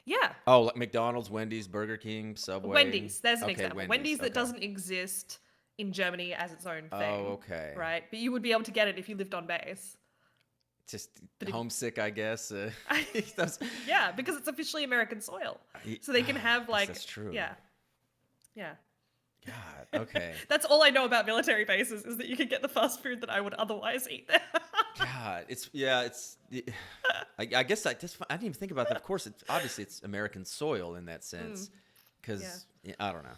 Yeah. Oh, like McDonald's, Wendy's, Burger King, Subway. Wendy's. There's an example. Wendy's that okay. doesn't exist in Germany as its own thing. Oh, okay. Right? But you would be able to get it if you lived on base. Just homesick, I guess. Yeah, because it's officially American soil. So they can have like... That's true. Yeah. Yeah. God, okay. That's all I know about military bases, is that you can get the fast food that I would otherwise eat there. God, I guess I didn't even think about that. Of course, it's American soil in that sense, because I don't know.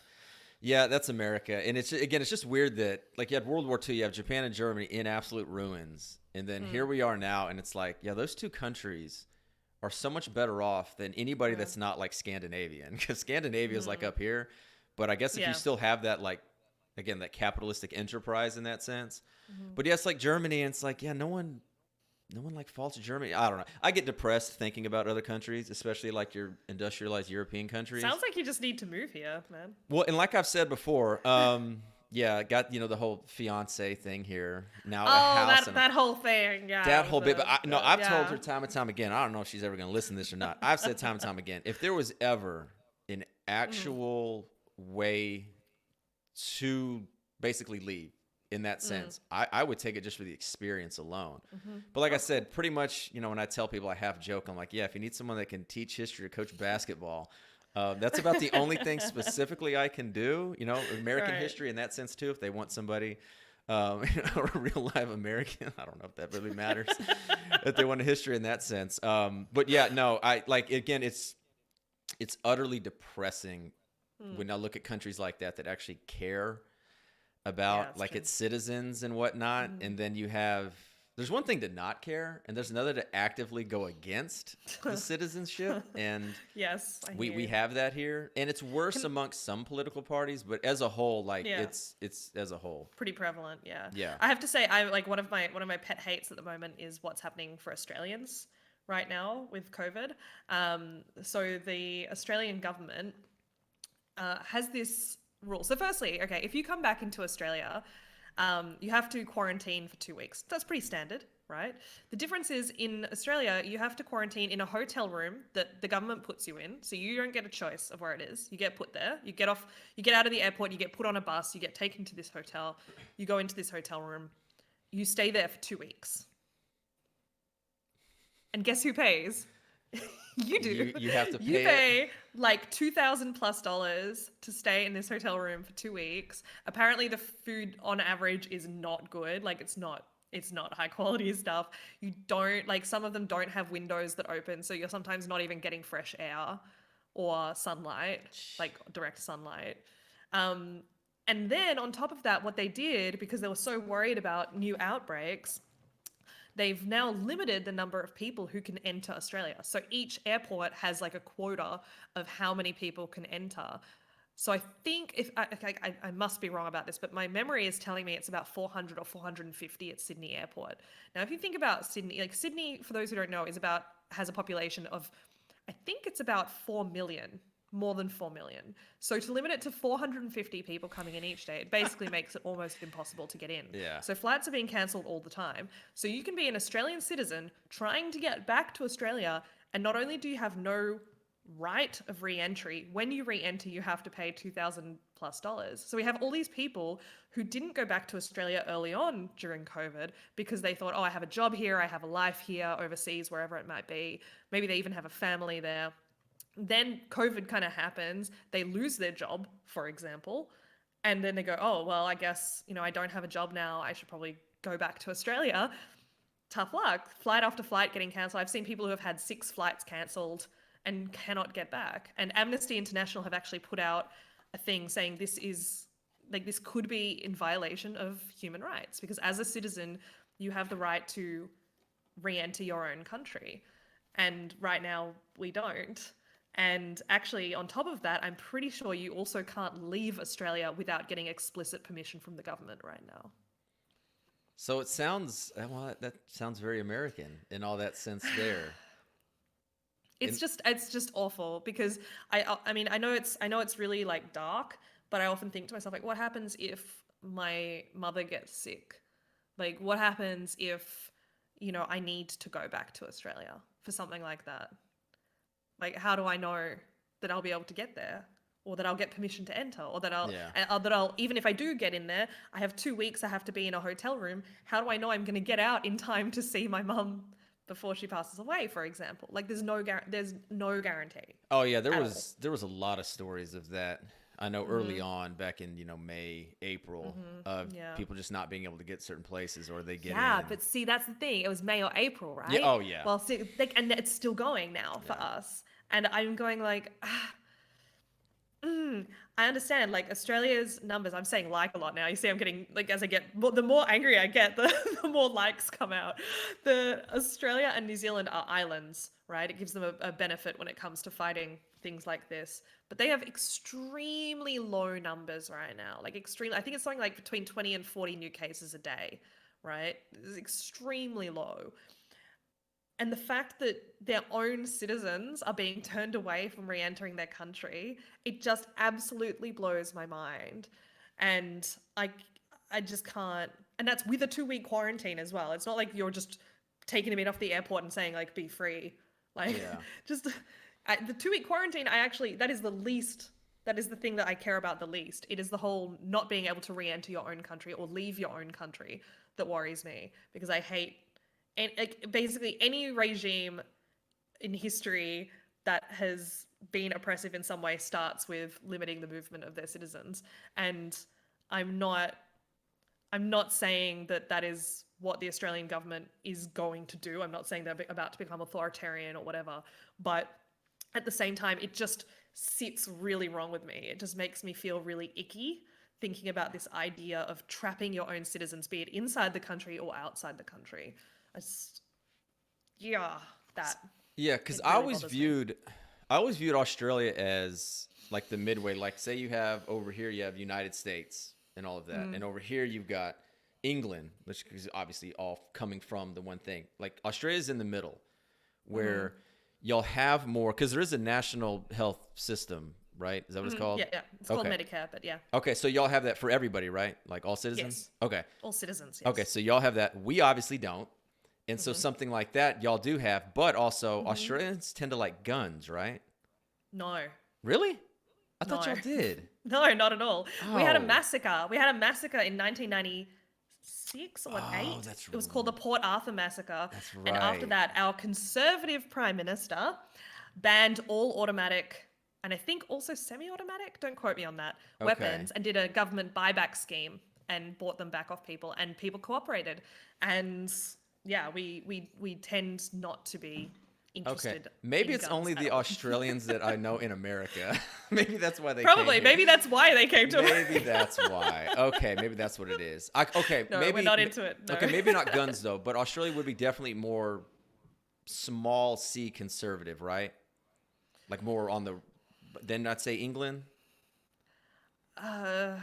Yeah, that's America, and it's just weird that like you had World War II, you have Japan and Germany in absolute ruins, and then here we are now, and it's like, yeah, those two countries are so much better off than anybody that's not like Scandinavian, because Scandinavia is like up here, but I guess if you still have that like. Again, that capitalistic enterprise in that sense. But yeah, it's like Germany, and it's like, yeah, no one like faults Germany. I don't know. I get depressed thinking about other countries, especially like your industrialized European countries. Sounds like you just need to move here, man. Well, and like I've said before, yeah, got the whole fiance thing here now. That whole thing, yeah. That whole bit, but I've told her time and time again. I don't know if she's ever going to listen to this or not. I've said time and time again, if there was ever an actual way to basically leave in that sense, I would take it just for the experience alone. But like I said, pretty much, when I tell people, I half joke, I'm like, yeah, if you need someone that can teach history or coach basketball, that's about the only thing specifically I can do, American history in that sense too, if they want somebody, a real live American, I don't know if that really matters, if they want a history in that sense. But yeah, no, again, it's utterly depressing when I look at countries like that actually care about its citizens and whatnot, and then you have There's one thing to not care, and there's another to actively go against the citizenship. And Yes, I we hear you. have that here, and it's worse amongst some political parties, but as a whole, like Yeah. it's as a whole. Pretty prevalent, yeah. Yeah. I have to say, I like one of my pet hates at the moment is what's happening for Australians right now with COVID. So the Australian government has this rule. So firstly, okay, if you come back into Australia, you have to quarantine for 2 weeks. That's pretty standard, right? The difference is in Australia, you have to quarantine in a hotel room that the government puts you in. So you don't get a choice of where it is. You get put there. You get out of the airport, you get put on a bus, you get taken to this hotel, you go into this hotel room, you stay there for 2 weeks. And guess who pays? You do. You have to pay You it. pay like $2,000+ to stay in this hotel room for 2 weeks. Apparently, the food on average is not good. Like it's not high quality stuff. You don't like some of them don't have windows that open, so you're sometimes not even getting fresh air or sunlight, like direct sunlight. And then on top of that, what they did because they were so worried about new outbreaks. They've now limited the number of people who can enter Australia. So each airport has like a quota of how many people can enter. So I think if I must be wrong about this, but my memory is telling me it's about 400 or 450 at Sydney Airport. Now, if you think about Sydney, like Sydney, for those who don't know, has a population of, I think it's about 4 million. More than 4 million. So to limit it to 450 people coming in each day, it basically makes it almost impossible to get in. Yeah. So flights are being cancelled all the time. So you can be an Australian citizen trying to get back to Australia, and not only do you have no right of re-entry, when you re-enter, you have to pay $2,000+. So we have all these people who didn't go back to Australia early on during COVID because they thought, oh, I have a job here, I have a life here, overseas, wherever it might be. Maybe they even have a family there. Then COVID kind of happens, they lose their job, for example, and then they go, oh, well, I guess, I don't have a job now, I should probably go back to Australia. Tough luck. Flight after flight getting cancelled. I've seen people who have had 6 flights cancelled and cannot get back. And Amnesty International have actually put out a thing saying this could be in violation of human rights because as a citizen, you have the right to re-enter your own country. And right now, we don't. And actually, on top of that, I'm pretty sure you also can't leave Australia without getting explicit permission from the government right now. So it sounds that sounds very American in all that sense there. It's just awful because I mean I know it's really like dark, but I often think to myself like, what happens if my mother gets sick? Like, what happens if I need to go back to Australia for something like that? Like, how do I know that I'll be able to get there, or that I'll get permission to enter, or that I'll even if I do get in there, I have 2 weeks I have to be in a hotel room. How do I know I'm going to get out in time to see my mum before she passes away, for example? Like, there's no guarantee. Oh yeah, there was a lot of stories of that. I know early on, back in May, April, of people just not being able to get certain places, or they get in. Yeah, but see, that's the thing. It was May or April, right? Yeah. Oh yeah. Well, see, and it's still going now for us, and I'm going like, I understand. Like Australia's numbers, I'm saying like a lot now. You see, I'm getting like as I get the more angry I get, the more likes come out. The Australia and New Zealand are islands, right? It gives them a benefit when it comes to fighting things like this. But they have extremely low numbers right now. Like extremely, I think it's something like between 20 and 40 new cases a day, right? It's extremely low. And the fact that their own citizens are being turned away from re-entering their country, it just absolutely blows my mind. And I just can't. And that's with a 2-week quarantine as well. It's not like you're just taking them in off the airport and saying like, be free. Like just the 2-week quarantine, that is the thing that I care about the least. It is the whole not being able to re-enter your own country or leave your own country that worries me, because I hate basically any regime in history that has been oppressive in some way starts with limiting the movement of their citizens. And I'm not saying that is what the Australian government is going to do. I'm not saying they're about to become authoritarian or whatever, but at the same time, it just sits really wrong with me. It just makes me feel really icky thinking about this idea of trapping your own citizens, be it inside the country or outside the country. That. Yeah, because It I really always bothers me. viewed Australia as like the midway. Like, say you have over here, you have United States and all of that, and over here you've got England, which is obviously all coming from the one thing. Like Australia's in the middle, where you'll have more because there is a national health system, right? Is that what it's called? Yeah. It's called Okay. Medicare, but yeah. Okay, so y'all have that for everybody, right? Like all citizens? Yes. Okay. All citizens, yes. Okay, so y'all have that. We obviously don't. And so something like that y'all do have, but also Australians tend to like guns, right? No. Really? I thought No. y'all did. No, not at all. We had a Oh. massacre. We had a massacre in 1996 or 8. Oh, that's It was called the Port Arthur Massacre. That's And after right. that, our conservative prime minister banned all automatic and I think also semi-automatic, don't quote me on that, Okay. weapons, and did a government buyback scheme and bought them back off people, and people cooperated. And yeah, we tend not to be interested. Okay. Maybe in it's guns only at the all. Australians that I know in America. Maybe that's why they Probably. came here. Maybe that's why they came to Maybe that's why. Okay, maybe that's what it is. Okay, No, maybe we're not into it. No. Okay, maybe not guns though, but Australia would be definitely more small C conservative, right? Like more on the then I'd say England.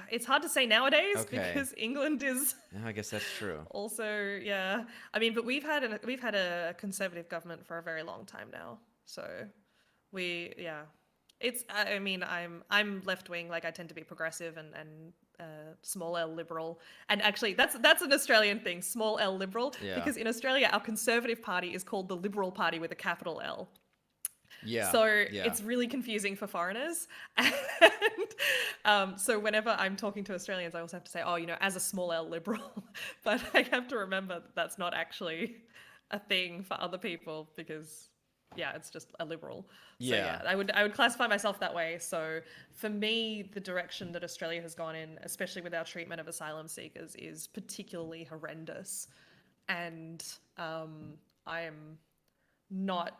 It's hard to say nowadays Okay. because England is Yeah, I guess that's true. also, yeah. I mean, but we've had a conservative government for a very long time now. So it's, I mean, I'm left wing, like I tend to be progressive and small L liberal. And actually that's an Australian thing, small L liberal, Yeah. because in Australia our Conservative Party is called the Liberal Party with a capital L. Yeah. So yeah. it's really confusing for foreigners. And so whenever I'm talking to Australians, I also have to say, oh, you know, as a small L liberal. But I have to remember that that's not actually a thing for other people because, yeah, it's just a liberal. So, Yeah. I would classify myself that way. So for me, the direction that Australia has gone in, especially with our treatment of asylum seekers, is particularly horrendous. And I am not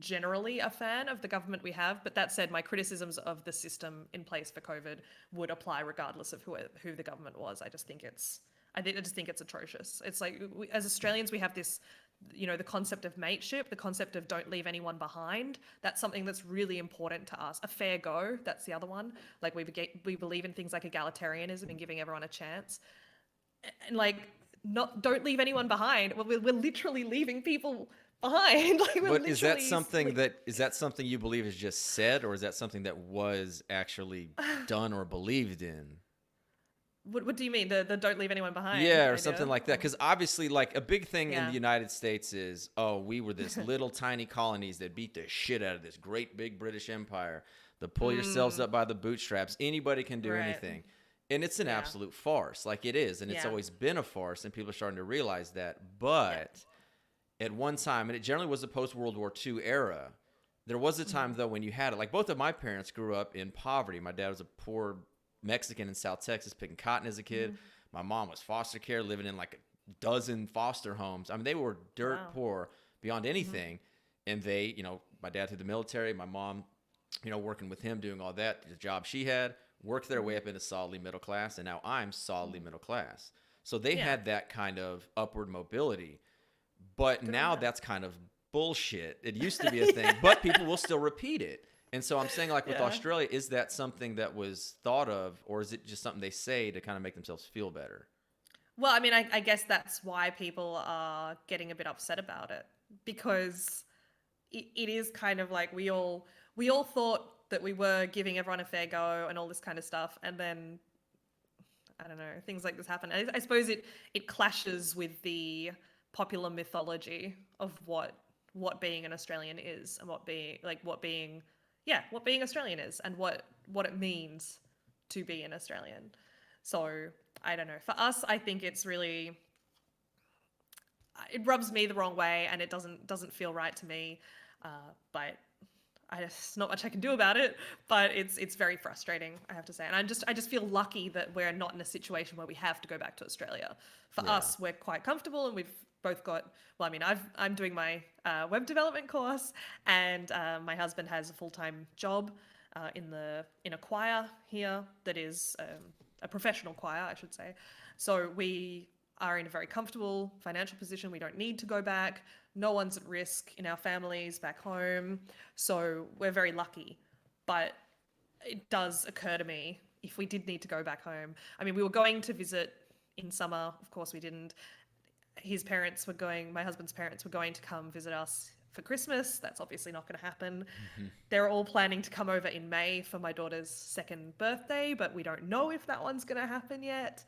generally a fan of the government we have, but that said, my criticisms of the system in place for COVID would apply regardless of who the government was. I just think it's atrocious. It's like as Australians, we have this, you know, the concept of mateship, the concept of don't leave anyone behind. That's something that's really important to us. A fair go, that's the other one. Like we believe in things like egalitarianism and giving everyone a chance. And like don't leave anyone behind. Well, we're literally leaving people behind. Like, we're But is that literally, something like, is that something you believe is just said, or is that something that was actually done or believed in? What do you mean? The don't leave anyone behind? Yeah, or idea? something like that. Because obviously, like a big thing in Yeah. the United States is, oh, we were this little tiny colonies that beat the shit out of this great big British Empire. The pull yourselves up by the bootstraps. Anybody can do Right. anything. And it's an Yeah. absolute farce. Like it is. And it's Yeah. always been a farce. And people are starting to realize that. But at one time, and it generally was the post-World War II era, there was a time, though, when you had it. Like both of my parents grew up in poverty. My dad was a poor Mexican in South Texas picking cotton as a kid. My mom was foster care, living in like a dozen foster homes. I mean, they were dirt Wow. poor beyond anything. And they, you know, my dad through the military, my mom, you know, working with him, doing all that, the job she had, worked their way up into solidly middle class. And now I'm solidly middle class. So they Yeah. had that kind of upward mobility. But now that. that's kind of bullshit. It used to be a thing, but people will still repeat it. And so I'm saying, like with Yeah. Australia, is that something that was thought of, or is it just something they say to kind of make themselves feel better? Well, I mean, I guess that's why people are getting a bit upset about it, because it is kind of like we all thought that we were giving everyone a fair go and all this kind of stuff, and then I don't know, things like this happen. I suppose it clashes with the popular mythology of what being an Australian is, and what being Australian is, and what it means to be an Australian. So I don't know. For us, I think it rubs me the wrong way, and it doesn't feel right to me. But there's not much I can do about it. But it's very frustrating, I have to say. And I just feel lucky that we're not in a situation where we have to go back to Australia. For us, we're quite comfortable, and we've both got. Well, I mean, I'm doing my web development course, and my husband has a full-time job. in a choir here that is a professional choir, I should say. So we are in a very comfortable financial position. We don't need to go back. No one's at risk in our families back home. So we're very lucky. But it does occur to me, if we did need to go back home, I mean, we were going to visit in summer. Of course we didn't. My husband's parents were going to come visit us for Christmas. That's obviously not going to happen. They're all planning to come over in May for my daughter's second birthday, but we don't know if that one's going to happen yet.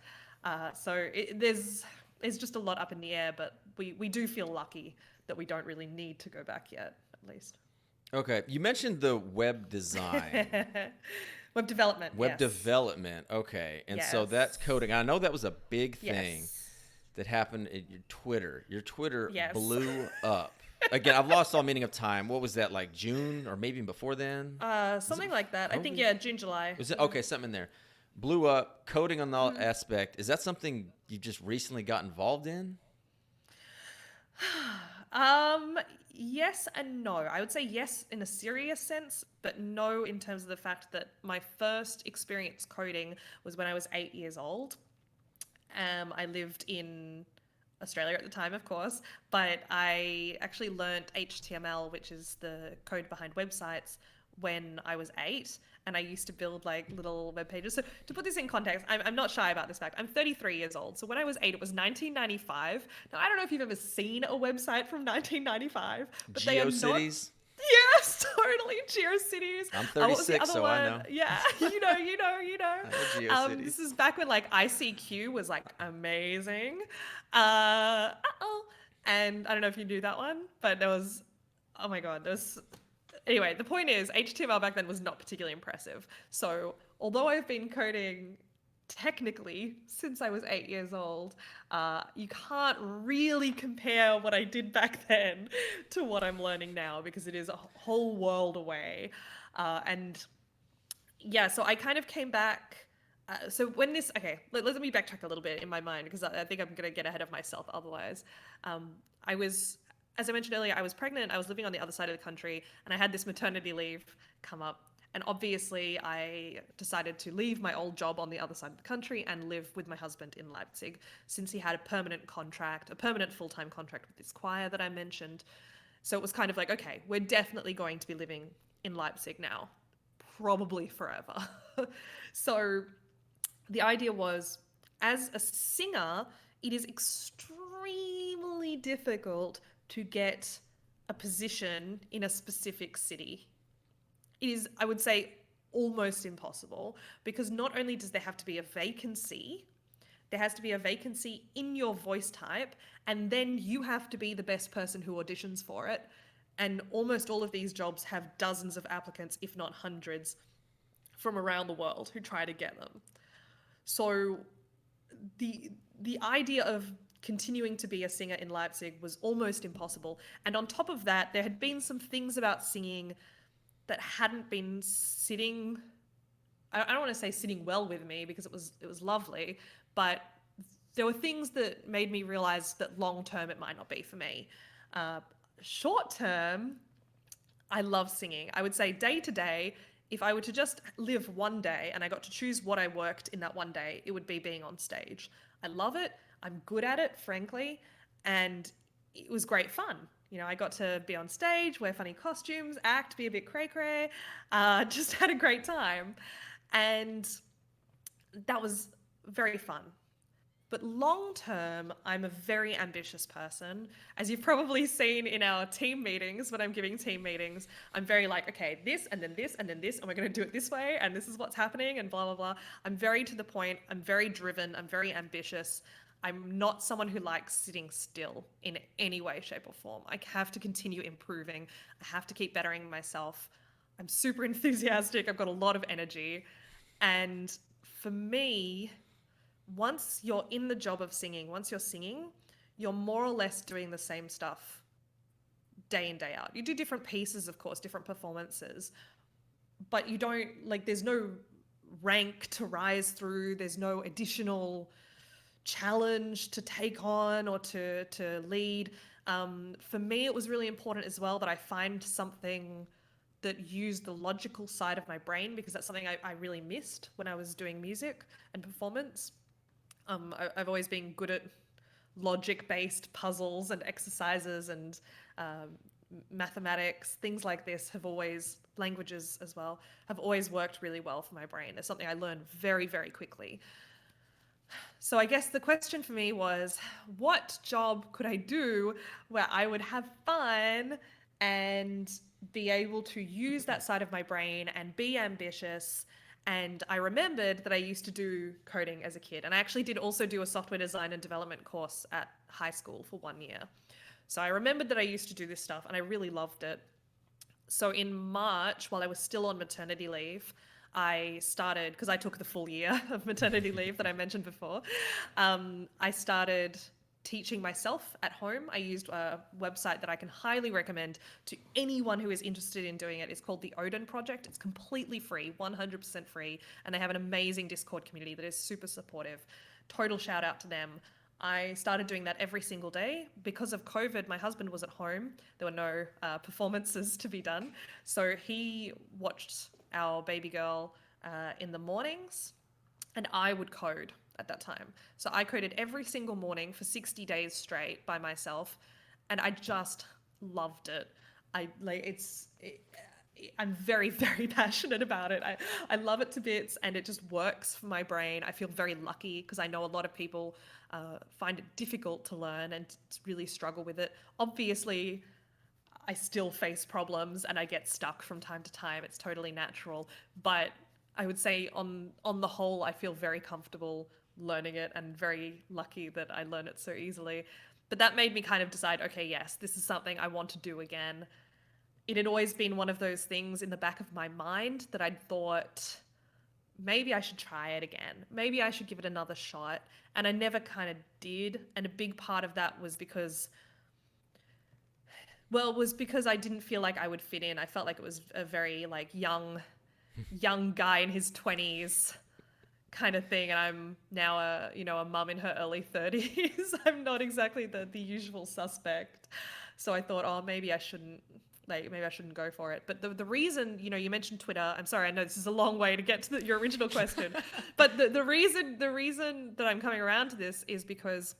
There's just a lot up in the air, but we do feel lucky that we don't really need to go back yet, at least. Okay, you mentioned the web design. Web development. Web development. Okay, and so Yes. that's coding. I know that was a big thing Yes. that happened at your Twitter. Your Twitter Yes. blew up. Again, I've lost all meaning of time. What was that, like June or maybe even before then? Something like that. I think, June, July. Was it okay? Something in there. Blew up. Coding on the aspect. Is that something you just recently got involved in? Yes and no. I would say yes in a serious sense, but no in terms of the fact that my first experience coding was when I was 8 years old. I lived in Australia at the time, of course, but I actually learnt HTML, which is the code behind websites, when I was 8, and I used to build like little web pages. So to put this in context, I'm not shy about this fact. I'm 33 years old. So when I was 8, it was 1995. Now, I don't know if you've ever seen a website from 1995, but they are not... GeoCities? Yes, totally. GeoCities. I'm What was the 36, other so I know. Yeah, you know. I know GeoCities. This is back when like ICQ was like amazing. And I don't know if you knew that one, but there was, oh my God, anyway, the point is HTML back then was not particularly impressive. So although I've been coding technically since I was 8 years old, you can't really compare what I did back then to what I'm learning now, because it is a whole world away. So I kind of came back. So when let me backtrack a little bit in my mind, because I think I'm going to get ahead of myself otherwise. As I mentioned earlier, I was pregnant, I was living on the other side of the country, and I had this maternity leave come up. And obviously, I decided to leave my old job on the other side of the country and live with my husband in Leipzig, since he had a permanent full-time contract with this choir that I mentioned. So it was kind of like, okay, we're definitely going to be living in Leipzig now, probably forever. So the idea was, as a singer, it is extremely difficult to get a position in a specific city. It is, I would say, almost impossible, because not only does there have to be a vacancy, there has to be a vacancy in your voice type, and then you have to be the best person who auditions for it. And almost all of these jobs have dozens of applicants, if not hundreds, from around the world who try to get them. So the idea of continuing to be a singer in Leipzig was almost impossible. And on top of that, there had been some things about singing that hadn't been sitting, I don't want to say sitting well with me, because it was lovely, but there were things that made me realize that long term it might not be for me. Short term, I love singing. I would say day to day, if I were to just live one day and I got to choose what I worked in that one day, it would be being on stage. I love it. I'm good at it, frankly, and it was great fun. You know, I got to be on stage, wear funny costumes, act, be a bit cray-cray, just had a great time. And that was very fun. But long term, I'm a very ambitious person. As you've probably seen in our team meetings, when I'm giving team meetings, I'm very like, okay, this, and then this, and then this, and we're going to do it this way, and this is what's happening, and blah, blah, blah. I'm very to the point. I'm very driven. I'm very ambitious. I'm not someone who likes sitting still in any way, shape, or form. I have to continue improving. I have to keep bettering myself. I'm super enthusiastic. I've got a lot of energy. And for me, once you're in the job of singing, once you're singing, you're more or less doing the same stuff day in, day out. You do different pieces, of course, different performances, but you don't, like, there's no rank to rise through. There's no additional challenge to take on or to lead. For me, it was really important as well that I find something that use the logical side of my brain, because that's something I really missed when I was doing music and performance. I've always been good at logic-based puzzles and exercises and mathematics. Things like this have always, languages as well, have always worked really well for my brain. It's something I learn very, very quickly. So I guess the question for me was, what job could I do where I would have fun and be able to use that side of my brain and be ambitious? And I remembered that I used to do coding as a kid. And I actually did also do a software design and development course at high school for 1 year. So I remembered that I used to do this stuff and I really loved it. So in March, while I was still on maternity leave, I started, because I took the full year of maternity leave that I mentioned before, I started teaching myself at home. I used a website that I can highly recommend to anyone who is interested in doing it. It's called the Odin Project. It's completely free, 100% free, and they have an amazing Discord community that is super supportive. Total shout out to them. I started doing that every single day. Because of COVID, my husband was at home. There were no performances to be done. So he watched our baby girl in the mornings, and I would code at that time. So I coded every single morning for 60 days straight by myself, and I just loved it. I'm very, very passionate about it. I love it to bits, and it just works for my brain. I feel very lucky because I know a lot of people find it difficult to learn and really struggle with it. Obviously, I still face problems and I get stuck from time to time. It's totally natural. But I would say on the whole, I feel very comfortable learning it and very lucky that I learn it so easily. But that made me kind of decide, okay, yes, this is something I want to do again. It had always been one of those things in the back of my mind that I'd thought, maybe I should try it again. Maybe I should give it another shot. And I never kind of did. And a big part of that was because I didn't feel like I would fit in. I felt like it was a very like young guy in his 20s kind of thing, and I'm now a mum in her early 30s. I'm not exactly the usual suspect. So I thought, oh, maybe I shouldn't go for it. But the reason, you mentioned Twitter. I'm sorry, I know this is a long way to get to your original question. But the reason that I'm coming around to this is because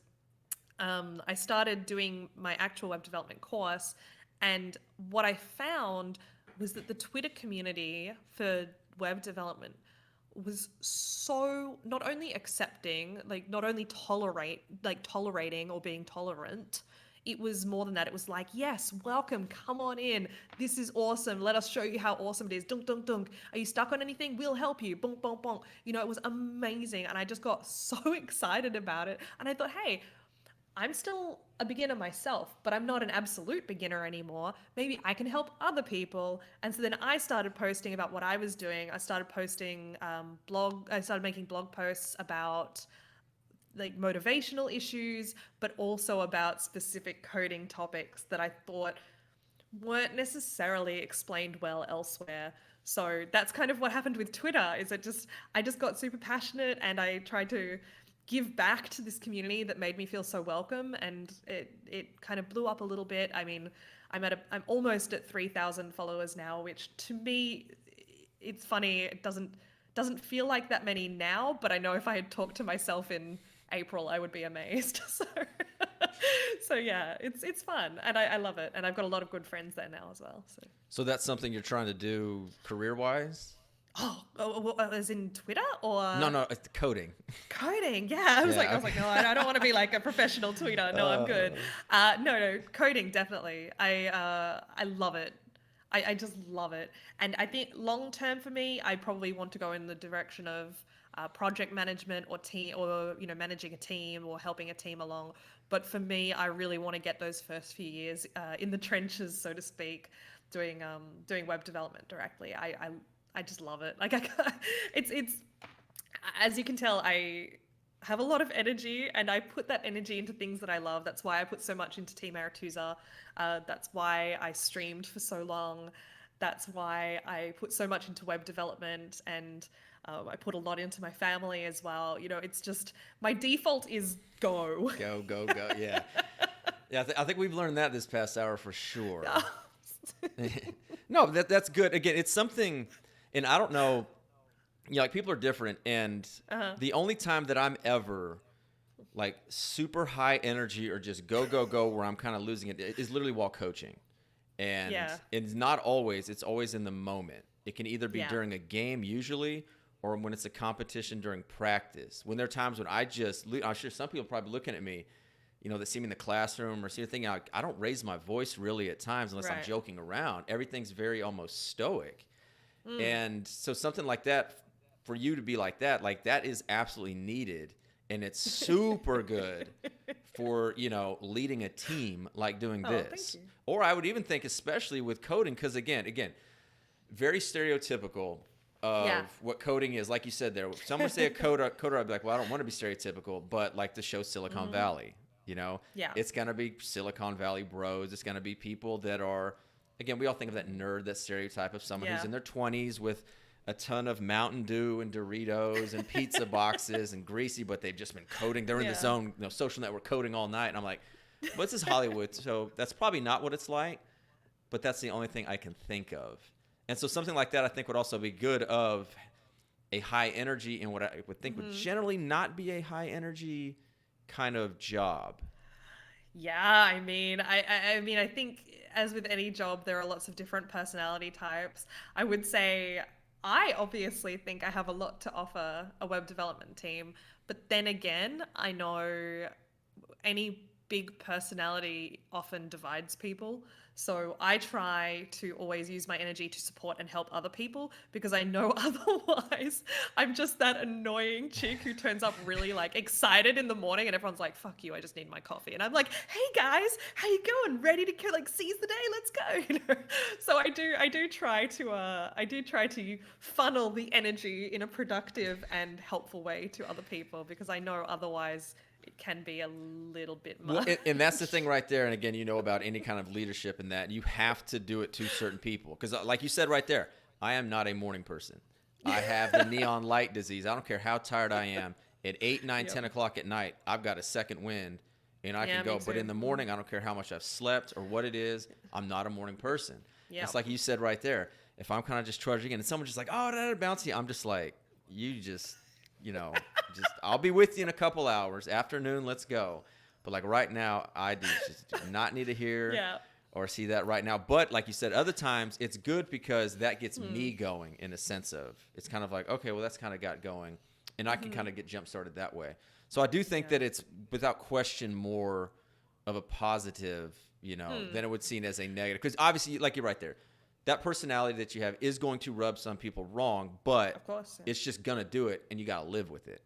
I started doing my actual web development course, and what I found was that the Twitter community for web development was so not only accepting, like not only tolerating or being tolerant. It was more than that. It was like, yes, welcome, come on in. This is awesome. Let us show you how awesome it is. Dunk, dunk, dunk. Are you stuck on anything? We'll help you. Bonk, bonk, bonk. It was amazing. And I just got so excited about it. And I thought, hey, I'm still a beginner myself, but I'm not an absolute beginner anymore. Maybe I can help other people. And so then I started posting about what I was doing. I started posting I started making blog posts about like motivational issues, but also about specific coding topics that I thought weren't necessarily explained well elsewhere. So that's kind of what happened with Twitter, is I just got super passionate and I tried to give back to this community that made me feel so welcome, and it kind of blew up a little bit. I mean, I'm almost at 3,000 followers now, which to me, it's funny. It doesn't feel like that many now, but I know if I had talked to myself in April, I would be amazed. So yeah, it's fun, and I love it, and I've got a lot of good friends there now as well. So that's something you're trying to do career-wise? Oh, as in Twitter or? No, it's the coding. Coding, yeah. I was like, no, I don't want to be like a professional tweeter. No, I'm good. No, coding definitely. I love it. I just love it. And I think long term for me, I probably want to go in the direction of project management or team, or managing a team or helping a team along. But for me, I really want to get those first few years in the trenches, so to speak, doing web development directly. I just love it. Like it's as you can tell, I have a lot of energy, and I put that energy into things that I love. That's why I put so much into Team Aretuza. That's why I streamed for so long. That's why I put so much into web development, and I put a lot into my family as well. It's just my default is go. Go. Yeah. Yeah, I think we've learned that this past hour for sure. No, that's good. Again, it's something, and I don't know, like people are different, and the only time that I'm ever like super high energy or just go go go where I'm kind of losing it is literally while coaching, and Yeah. it's not always. It's always in the moment. It can either be Yeah. during a game usually, or when it's a competition during practice. When there are times when I'm sure some people are probably looking at me, that see me in the classroom or see the thing. I don't raise my voice really at times unless I'm Right. joking around. Everything's very almost stoic. And so something like that, for you to be like that is absolutely needed. And it's super good for, leading a team like doing Oh, this. thank you. Or I would even think, especially with coding, because again, very stereotypical of Yeah. what coding is. Like you said there, someone say a coder, I'd be like, well, I don't want to be stereotypical, but like the show Silicon Valley, Yeah. it's going to be Silicon Valley bros. It's going to be people that are, again, we all think of that nerd, that stereotype of someone who's Yeah. in their 20s with a ton of Mountain Dew and Doritos and pizza boxes and greasy, but they've just been coding. They're in the Yeah. zone, social network coding all night. And I'm like, what's this Hollywood? So that's probably not what it's like, but that's the only thing I can think of. And so something like that, I think, would also be good of a high energy in what I would think would generally not be a high energy kind of job. Yeah, I think as with any job, there are lots of different personality types. I would say I obviously think I have a lot to offer a web development team, but then again, I know any big personality often divides people. So I try to always use my energy to support and help other people because I know otherwise I'm just that annoying chick who turns up really like excited in the morning and everyone's like, fuck you, I just need my coffee. And I'm like, hey guys, how you going? Ready to like seize the day? Let's go. So I do try to funnel the energy in a productive and helpful way to other people because I know otherwise it can be a little bit much. Well, and that's the thing right there. And again, about any kind of leadership in that you have to do it to certain people. Because like you said right there, I am not a morning person. I have the neon light disease. I don't care how tired I am. At 8, 9, 10 o'clock at night, I've got a second wind and I Yeah, can go. me But too. in the morning, I don't care how much I've slept or what it is. I'm not a morning person. Yeah. It's like you said right there. If I'm kind of just trudging in and someone's just like, oh, bouncy, I'm just like, you just I'll be with you in a couple hours. Afternoon, let's go. But like right now, I do not need to hear or see that right now. But like you said, other times it's good because that gets me going in a sense of it's kind of like, okay, well, that's kind of got going. And I can kind of get jump started that way. So I do think that it's without question more of a positive, than it would seem as a negative. Because obviously, like you're right there. That personality that you have is going to rub some people wrong, but Of course, it's just going to do it, and you got to live with it.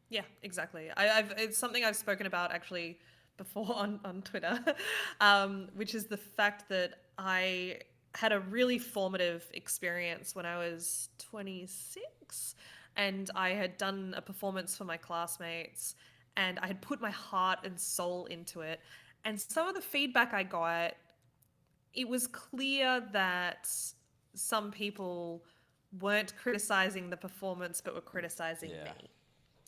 Yeah, exactly. It's something I've spoken about actually before on Twitter, which is the fact that I had a really formative experience when I was 26 and I had done a performance for my classmates and I had put my heart and soul into it. And some of the feedback I got, it was clear that some people weren't criticizing the performance but were criticizing me.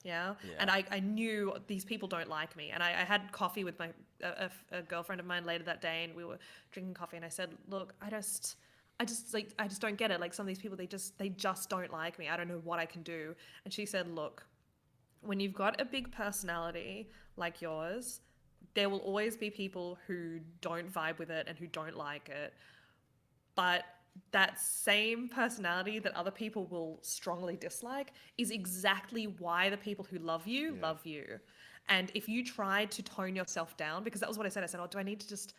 Yeah. And I knew these people don't like me. And I had coffee with a girlfriend of mine later that day and we were drinking coffee and I said, look, I just don't get it. Like some of these people, they just don't like me. I don't know what I can do. And she said, look, when you've got a big personality like yours, there will always be people who don't vibe with it and who don't like it. But that same personality that other people will strongly dislike is exactly why the people who love you love you. And if you try to tone yourself down, because that was what I said, oh, do I need to just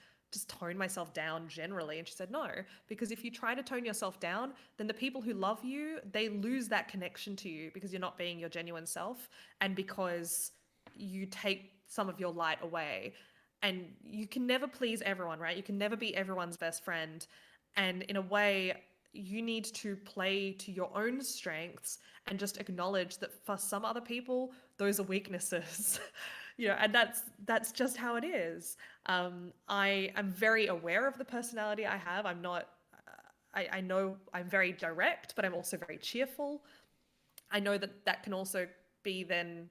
tone myself down generally? And she said, no, because if you try to tone yourself down, then the people who love you, they lose that connection to you because you're not being your genuine self and because you take some of your light away. And you can never please everyone, right? You can never be everyone's best friend. And in a way, you need to play to your own strengths and just acknowledge that for some other people, those are weaknesses. And that's just how it is. I am very aware of the personality I have. I'm not, I know I'm very direct, but I'm also very cheerful. I know that can also be then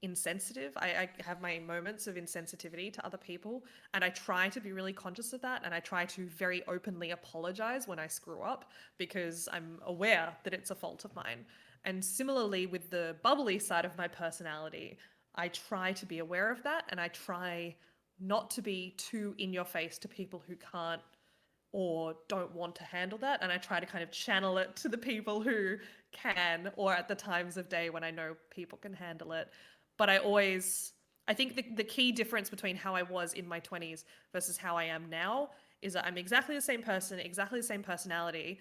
insensitive. I have my moments of insensitivity to other people, and I try to be really conscious of that, and I try to very openly apologize when I screw up because I'm aware that it's a fault of mine. And similarly with the bubbly side of my personality, I try to be aware of that, and I try not to be too in your face to people who can't or don't want to handle that. And I try to kind of channel it to the people who can, or at the times of day when I know people can handle it. But I think the key difference between how I was in my 20s versus how I am now is that I'm exactly the same person, exactly the same personality,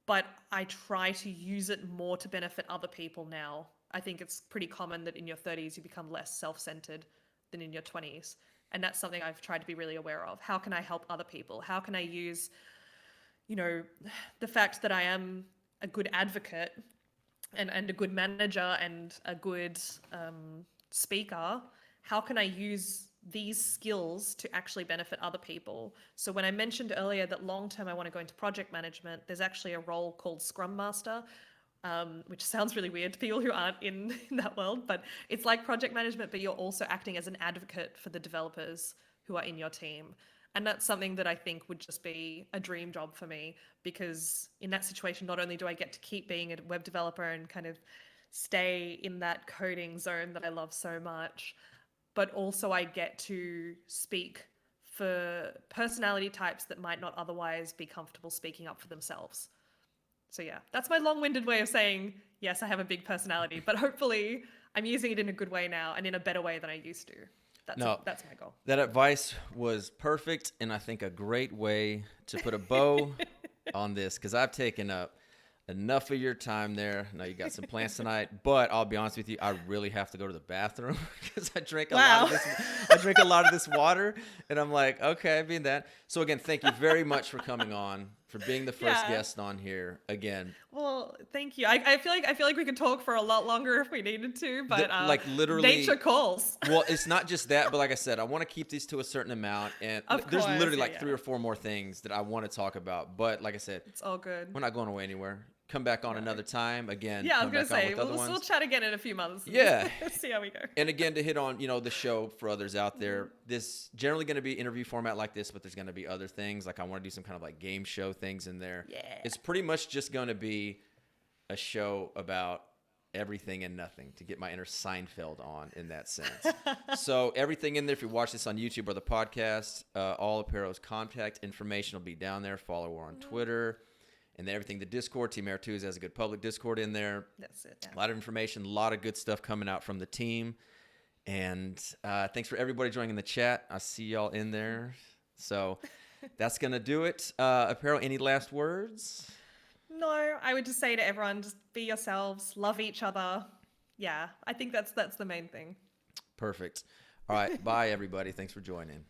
but I try to use it more to benefit other people now. I think it's pretty common that in your 30s you become less self-centered than in your 20s. And that's something I've tried to be really aware of. How can I help other people? How can I use, the fact that I am a good advocate and a good manager and a good speaker? How can I use these skills to actually benefit other people? So when I mentioned earlier that long-term I want to go into project management, there's actually a role called Scrum Master, which sounds really weird to people who aren't in that world, but it's like project management, but you're also acting as an advocate for the developers who are in your team. And that's something that I think would just be a dream job for me, because in that situation, not only do I get to keep being a web developer and kind of stay in that coding zone that I love so much, but also I get to speak for personality types that might not otherwise be comfortable speaking up for themselves. So yeah, that's my long-winded way of saying, yes, I have a big personality, but hopefully I'm using it in a good way now and in a better way than I used to. That's my goal. That advice was perfect, and I think a great way to put a bow on this, because I've taken up enough of your time there. I know you got some plans tonight, but I'll be honest with you, I really have to go to the bathroom because I drink a lot of this water, and I'm like, okay, I mean that. So again, thank you very much for coming on, for being the first guest on here again. Well, thank you. I feel like we could talk for a lot longer if we needed to, but like literally nature calls. Well, it's not just that, but like I said, I want to keep these to a certain amount, and there's literally three or four more things that I want to talk about. But like I said, it's all good. We're not going away anywhere. Come back on another time again. Yeah, I was gonna say we'll chat again in a few months. Yeah, see how we go. And again, to hit on the show for others out there, this generally going to be interview format like this, but there's going to be other things. Like I want to do some kind of like game show things in there. Yeah, it's pretty much just going to be a show about everything and nothing, to get my inner Seinfeld on in that sense. So everything in there, if you watch this on YouTube or the podcast, all Apero's contact information will be down there. Follow her on Twitter. And then everything, the Discord, Team Aretuza has a good public Discord in there. That's it. Yeah. A lot of information, a lot of good stuff coming out from the team. And thanks for everybody joining in the chat. I see y'all in there. So that's going to do it. Apero, any last words? No, I would just say to everyone, just be yourselves, love each other. Yeah, I think that's the main thing. Perfect. All right. Bye, everybody. Thanks for joining.